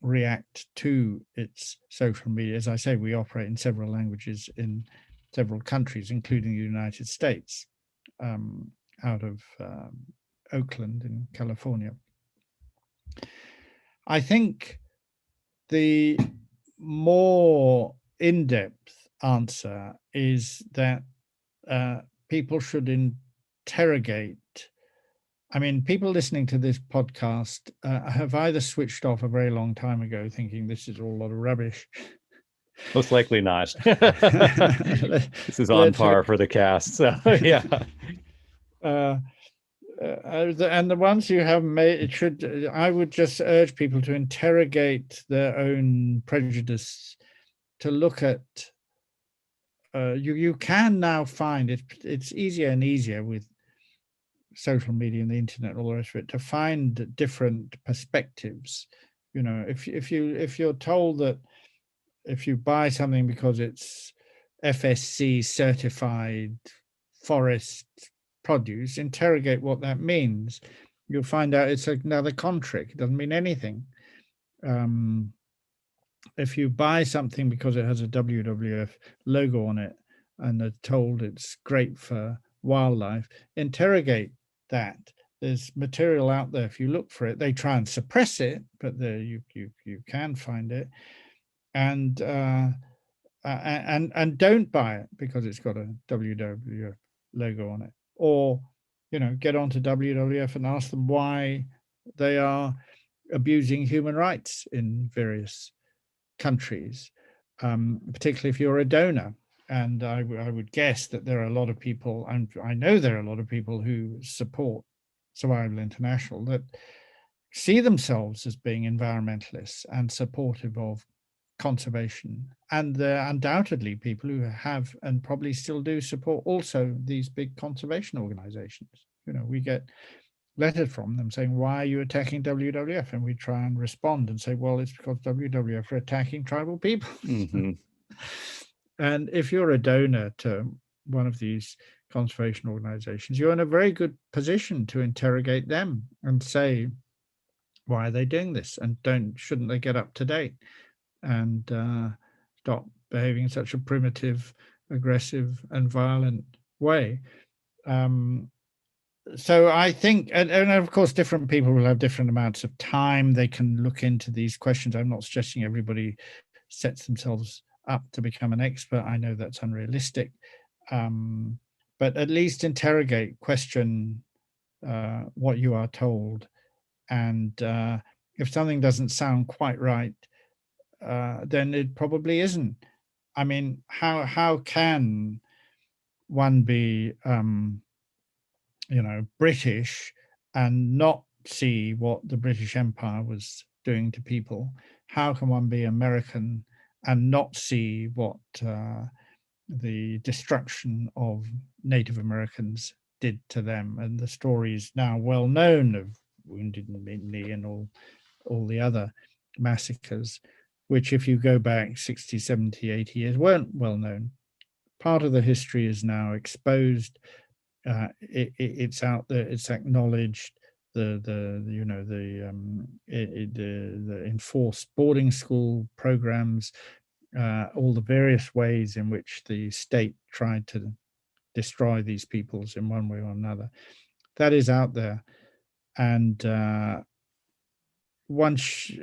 react to its social media. As I say, we operate in several languages in several countries, including the United States, out of Oakland in California. I think the more in-depth answer is that people should interrogate. I mean, people listening to this podcast have either switched off a very long time ago thinking this is all a lot of rubbish. Most likely not. This is on par for the cast. So, yeah. And the ones who haven't made it I would just urge people to interrogate their own prejudice, to look at, you can now find it's easier and easier with social media and the internet and all the rest of it to find different perspectives. If you're told that if you buy something because it's FSC certified forest produce, interrogate what that means. You'll find out it's another contract. It doesn't mean anything. If you buy something because it has a WWF logo on it and are told it's great for wildlife, interrogate that. There's material out there. If you look for it, they try and suppress it, but there you can find it. And don't buy it because it's got a WWF logo on it. Or, get onto WWF and ask them why they are abusing human rights in various countries, particularly if you're a donor. And I would guess that there are a lot of people, and I know there are a lot of people who support Survival International that see themselves as being environmentalists and supportive of conservation. And there are undoubtedly people who have and probably still do support also these big conservation organizations. We get letters from them saying, why are you attacking WWF? And we try and respond and say, well, it's because WWF are attacking tribal people. Mm-hmm. And if you're a donor to one of these conservation organizations, you're in a very good position to interrogate them and say, why are they doing this? And shouldn't they get up to date and stop behaving in such a primitive, aggressive, and violent way? So I think, and of course, different people will have different amounts of time. They can look into these questions. I'm not suggesting everybody sets themselves up to become an expert. I know that's unrealistic. But at least interrogate, question what you are told. And if something doesn't sound quite right, then it probably isn't. I mean, how can one be British and not see what the British Empire was doing to people? How can one be American and not see what the destruction of Native Americans did to them? And the story is now well known of Wounded Knee and all the other massacres which if you go back 60, 70, 80 years, weren't well known. Part of the history is now exposed. It's out there. It's acknowledged. The enforced boarding school programs, all the various ways in which the state tried to destroy these peoples in one way or another. That is out there, and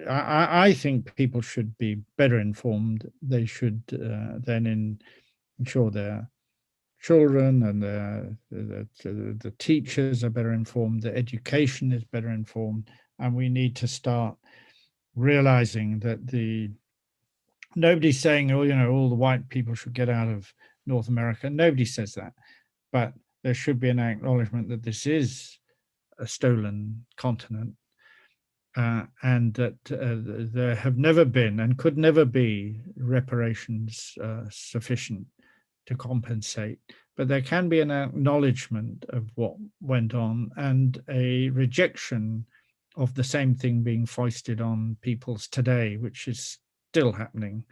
I think people should be better informed. They should then ensure their children and the teachers are better informed, the education is better informed, and we need to start realizing that nobody's saying, oh, all the white people should get out of North America. Nobody says that, but there should be an acknowledgement that this is a stolen continent, and that there have never been and could never be reparations sufficient to compensate, but there can be an acknowledgement of what went on and a rejection of the same thing being foisted on peoples today, which is still happening.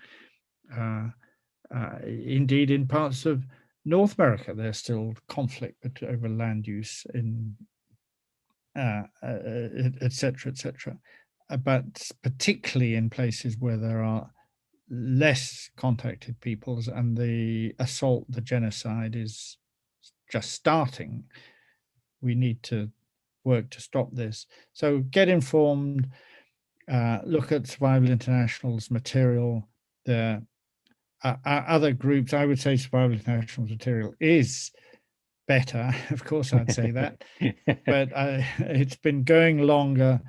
Indeed, in parts of North America, there's still conflict over land use in et cetera, but particularly in places where there are less contacted peoples and the assault, the genocide is just starting. We need to work to stop this. So get informed, look at Survival International's material. There are other groups. I would say Survival International's material is better. Of course, I'd say that, but it's been going longer.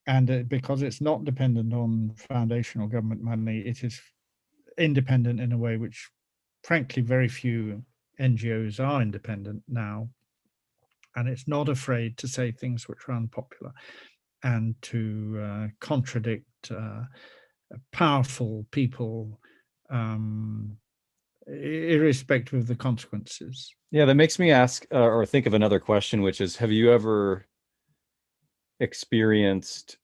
And because it's not dependent on foundational government money, it is independent in a way which, frankly, very few NGOs are independent now. And it's not afraid to say things which are unpopular and to contradict powerful people, irrespective of the consequences. Yeah, that makes me ask or think of another question, which is, have you ever experienced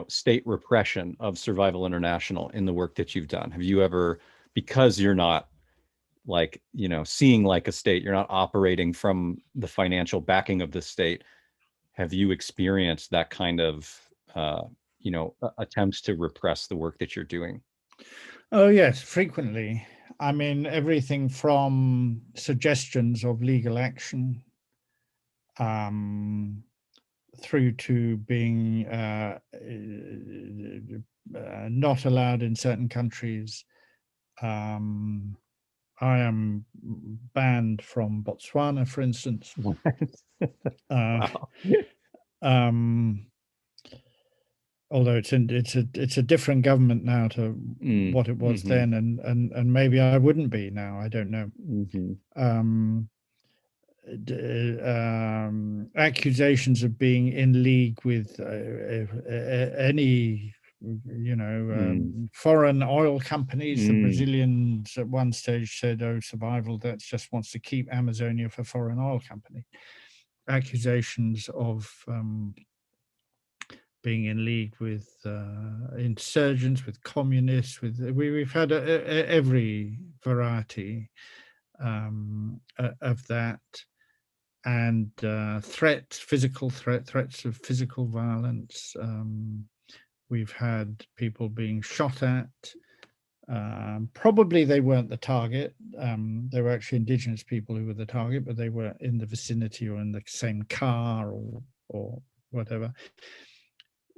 state repression of Survival International in the work that you've done? Have you ever, because you're not seeing like a state, you're not operating from the financial backing of the state, have you experienced that kind of attempts to repress the work that you're doing? Oh yes, frequently. I mean, everything from suggestions of legal action through to being not allowed in certain countries. I am banned from Botswana, for instance. Wow. Although it's a different government now to what it was then, and maybe I wouldn't be now. I don't know. Accusations of being in league with any foreign oil companies. The Brazilians at one stage said, oh, Survival that just wants to keep Amazonia for foreign oil company. Accusations of being in league with insurgents, with communists, we've had every variety of that. And physical threats of physical violence. We've had people being shot at. Probably they weren't the target. They were actually indigenous people who were the target, but they were in the vicinity or in the same car or whatever.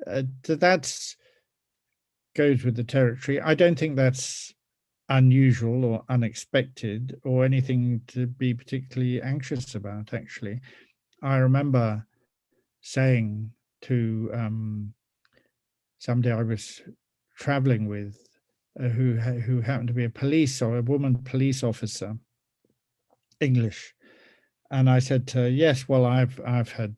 That goes with the territory. I don't think that's unusual or unexpected or anything to be particularly anxious about, actually. I remember saying to somebody I was traveling with who happened to be a woman police officer, English, and I said to her, yes, well, I've had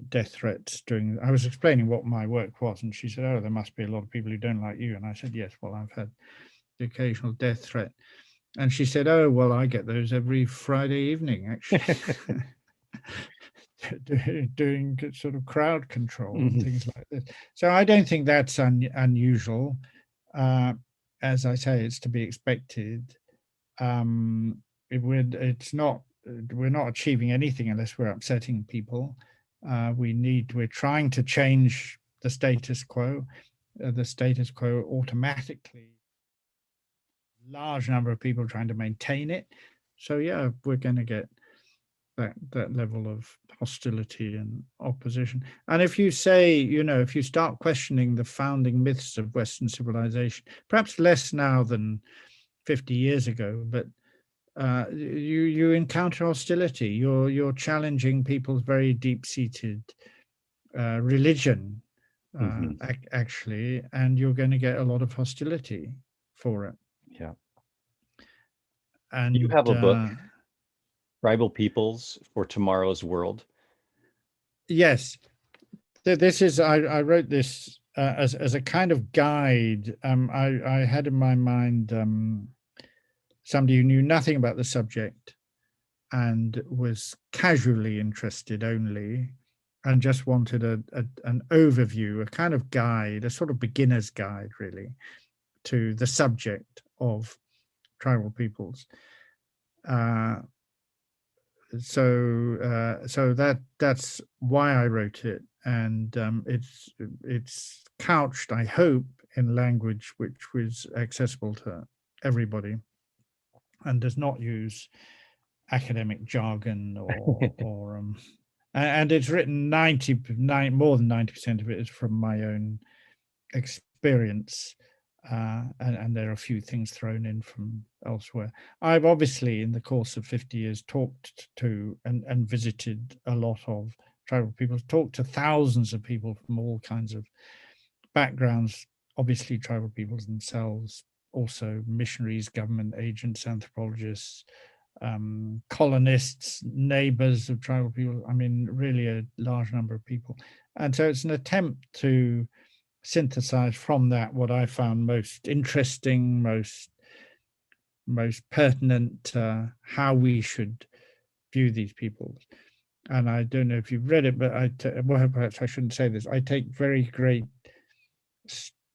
death threats I was explaining what my work was, and she said, oh, there must be a lot of people who don't like you. And I said, yes, well, I've had the occasional death threat. And she said, oh, well, I get those every Friday evening, actually. Doing sort of crowd control and things like this. So I don't think that's unusual. as I say, it's to be expected. It's not. We're not achieving anything unless we're upsetting people. We're trying to change the status quo. The status quo automatically, large number of people trying to maintain it. So yeah, we're going to get that level of hostility and opposition. And if you say, if you start questioning the founding myths of Western civilization, perhaps less now than 50 years ago, but you encounter hostility. You're challenging people's very deep-seated religion, actually, and you're going to get a lot of hostility for it. Yeah. And you have a book, Tribal Peoples for Tomorrow's World. Yes, this is. I wrote this as a kind of guide. I had in my mind somebody who knew nothing about the subject and was casually interested only, and just wanted an overview, a kind of guide, a sort of beginner's guide, really, to the subject of tribal peoples. So that's why I wrote it, and it's couched, I hope, in language which was accessible to everybody, and does not use academic jargon or and it's written more than 90% of it is from my own experience. And there are a few things thrown in from elsewhere. I've obviously, in the course of 50 years, talked to and visited a lot of tribal people, talked to thousands of people from all kinds of backgrounds, obviously tribal peoples themselves, also missionaries, government agents, anthropologists, colonists, neighbors of tribal people. I mean, really a large number of people. And so it's an attempt to synthesize from that what I found most interesting, most pertinent, how we should view these peoples. And I don't know if you've read it, but well, perhaps I shouldn't say this. I take very great.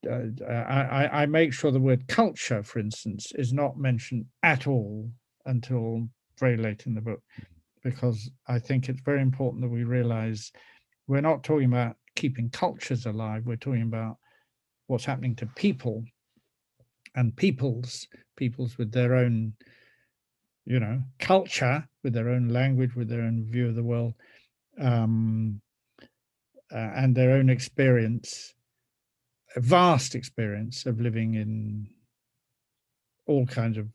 I make sure the word culture, for instance, is not mentioned at all until very late in the book, because I think it's very important that we realize we're not talking about keeping cultures alive. We're talking about what's happening to people and peoples with their own, culture, with their own language, with their own view of the world, and their own experience, a vast experience of living in all kinds of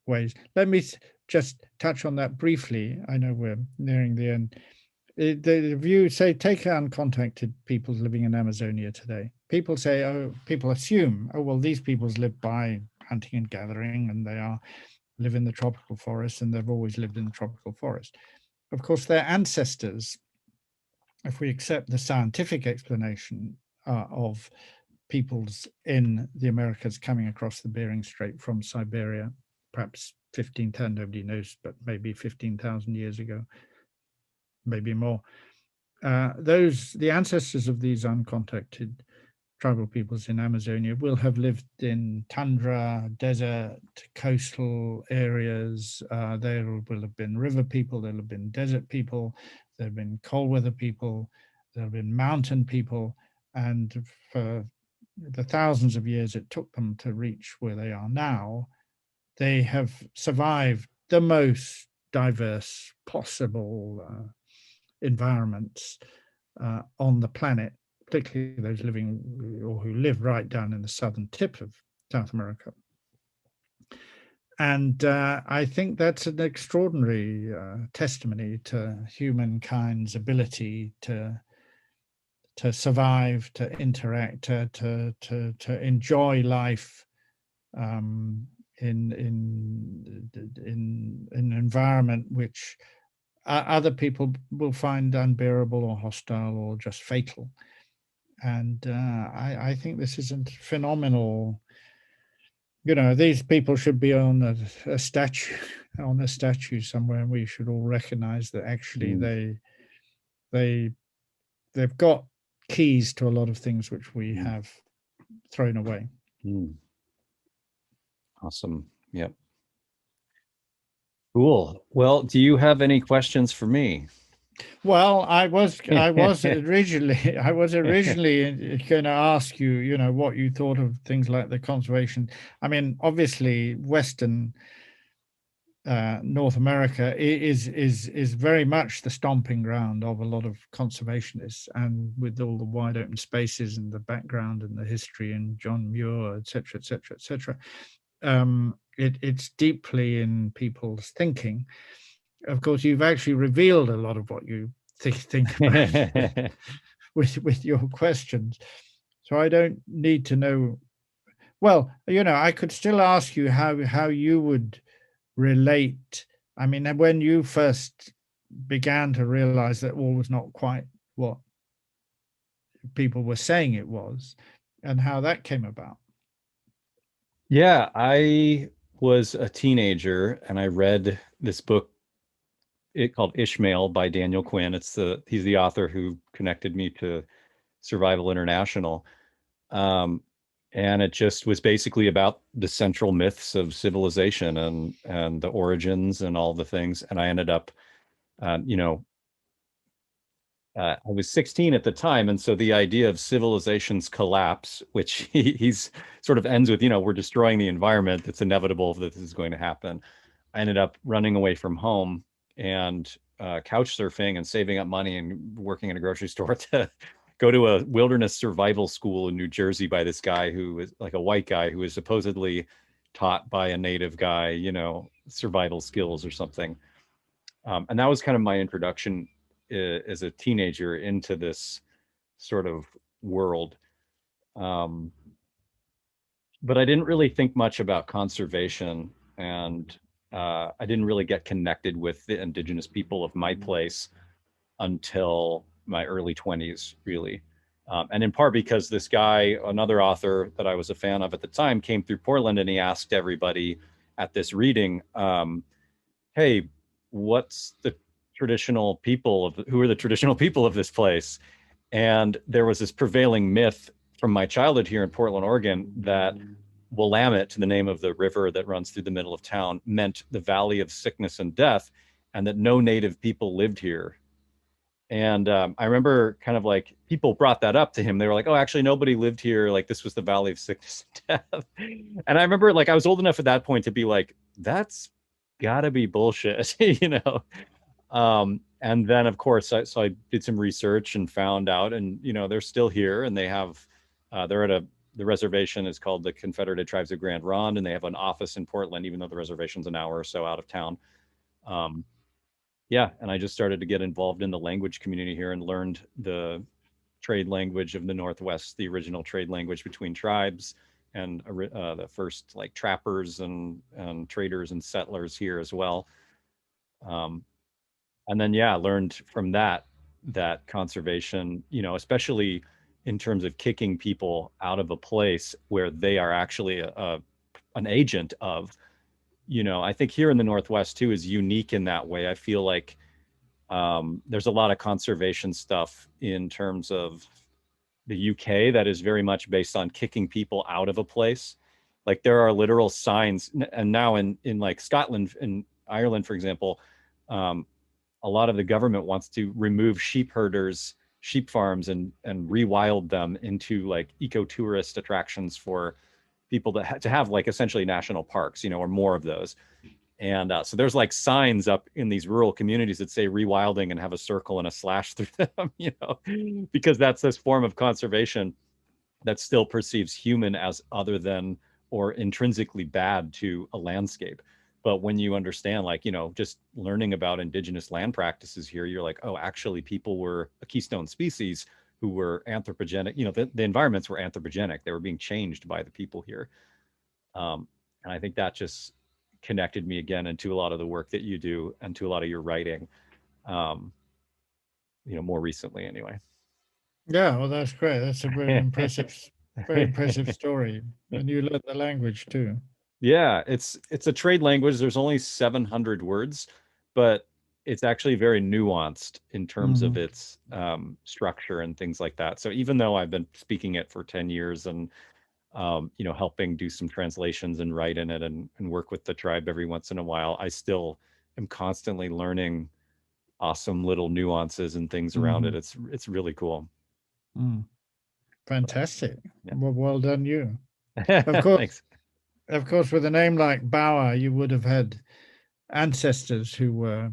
ways. Let me just touch on that briefly. I know we're nearing the end. The view, say, take uncontacted peoples living in Amazonia today. People say, people assume, well, these peoples live by hunting and gathering, and they live in the tropical forest, and they've always lived in the tropical forest. Of course, their ancestors, if we accept the scientific explanation of peoples in the Americas coming across the Bering Strait from Siberia, perhaps 15,000, nobody knows, but maybe 15,000 years ago, maybe more. The ancestors of these uncontacted tribal peoples in Amazonia will have lived in tundra, desert, coastal areas. There will have been river people, there will have been desert people, there have been cold weather people, there have been mountain people, and for the thousands of years it took them to reach where they are now, they have survived the most diverse possible environments on the planet, particularly those living or who live right down in the southern tip of South America. And I think that's an extraordinary testimony to humankind's ability to survive, to interact, to enjoy life in an environment which other people will find unbearable or hostile or just fatal. And I think this is a phenomenal. These people should be on a statue, somewhere, and we should all recognize that actually they've got keys to a lot of things which we have thrown away. Awesome. Yep. Cool. Well, do you have any questions for me? Well, I was originally going to ask you, what you thought of things like the conservation. I mean, obviously, Western North America is very much the stomping ground of a lot of conservationists, and with all the wide open spaces and the background and the history and John Muir, et cetera, et cetera, et cetera. It's deeply in people's thinking. Of course, you've actually revealed a lot of what you think about with your questions. So I don't need to know. Well, I could still ask you how you would relate. I mean, when you first began to realize that all was not quite what people were saying it was, and how that came about. Yeah, I was a teenager and I read this book called Ishmael by Daniel Quinn. He's the author who connected me to Survival International. Um, and it just was basically about the central myths of civilization and the origins and all the things. And I ended up, you know, I was 16 at the time, and so the idea of civilization's collapse, which he's sort of ends with, we're destroying the environment. It's inevitable that this is going to happen. I ended up running away from home and couch surfing and saving up money and working in a grocery store to go to a wilderness survival school in New Jersey by this guy who was like a white guy who was supposedly taught by a native guy, survival skills or something. And that was kind of my introduction as a teenager into this sort of world. Um, but I didn't really think much about conservation, and I didn't really get connected with the indigenous people of my place until my early 20s, really. And in part because this guy, another author that I was a fan of at the time, came through Portland and he asked everybody at this reading, hey, what's the traditional people of who are the traditional people of this place? And there was this prevailing myth from my childhood here in Portland, Oregon, that Willamette, the name of the river that runs through the middle of town, meant the valley of sickness and death, and that no native people lived here. And I remember kind of like people brought that up to him. They were like, oh, actually, nobody lived here. Like, this was the valley of sickness and death. And I remember like I was old enough at that point to be like, that's gotta be bullshit, And then, of course, so I did some research and found out, and they're still here, and they're at the reservation is called the Confederated Tribes of Grand Ronde, and they have an office in Portland, even though the reservation's an hour or so out of town. Um, yeah, and I just started to get involved in the language community here and learned the trade language of the Northwest, the original trade language between tribes, and the first like trappers and traders and settlers here as well. Um, and then yeah, I learned from that conservation, especially in terms of kicking people out of a place where they are actually an agent of. I think here in the Northwest too is unique in that way. I feel like there's a lot of conservation stuff in terms of the UK that is very much based on kicking people out of a place. Like there are literal signs, and now in like Scotland and Ireland, for example, um, a lot of the government wants to remove sheep herders, sheep farms, and rewild them into like ecotourist attractions for people to have like essentially national parks, or more of those. And so there's like signs up in these rural communities that say rewilding and have a circle and a slash through them, because that's this form of conservation that still perceives human as other than or intrinsically bad to a landscape. But when you understand, like, just learning about indigenous land practices here, you're like, oh, actually, people were a keystone species who were anthropogenic. The environments were anthropogenic. They were being changed by the people here. And I think that just connected me again into a lot of the work that you do and to a lot of your writing, um, more recently anyway. Yeah, well, that's great. That's a very impressive story. And you learned the language too. Yeah, it's a trade language. There's only 700 words, but it's actually very nuanced in terms of Mhm. its structure and things like that. So even though I've been speaking it for 10 years and helping do some translations and write in it and work with the tribe every once in a while, I still am constantly learning awesome little nuances and things around it. It's really cool. Fantastic. Yeah. Well done, you. Of course. Thanks. Of course, with a name like Bauer, you would have had ancestors who were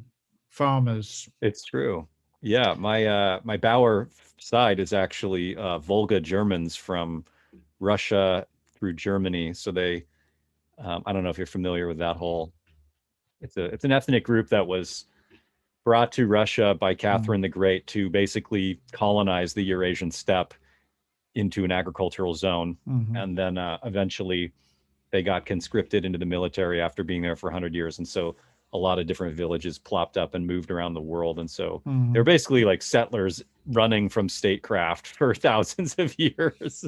farmers. It's true. Yeah, my Bauer side is actually Volga Germans from Russia through Germany. So they, I don't know if you're familiar with that whole. It's an ethnic group that was brought to Russia by Catherine the Great to basically colonize the Eurasian steppe into an agricultural zone, and then eventually they got conscripted into the military after being there for 100 years, and so a lot of different villages plopped up and moved around the world, and so they're basically like settlers running from statecraft for thousands of years.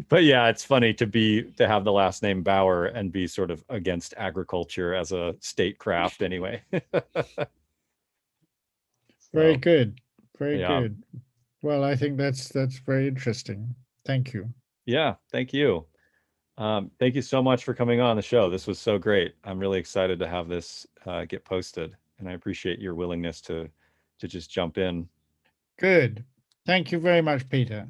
But yeah, it's funny to have the last name Bauer and be sort of against agriculture as a statecraft anyway. Very good. Very good. Well, I think that's very interesting. Thank you. Yeah, thank you. Thank you so much for coming on the show. This was so great. I'm really excited to have this get posted, and I appreciate your willingness to just jump in. Good. Thank you very much, Peter.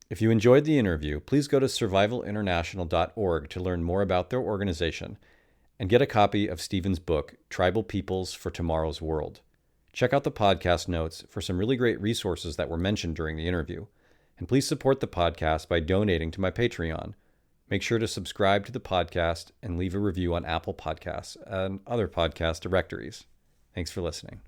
If you enjoyed the interview, please go to survivalinternational.org to learn more about their organization and get a copy of Stephen's book, Tribal Peoples for Tomorrow's World. Check out the podcast notes for some really great resources that were mentioned during the interview. And please support the podcast by donating to my Patreon. Make sure to subscribe to the podcast and leave a review on Apple Podcasts and other podcast directories. Thanks for listening.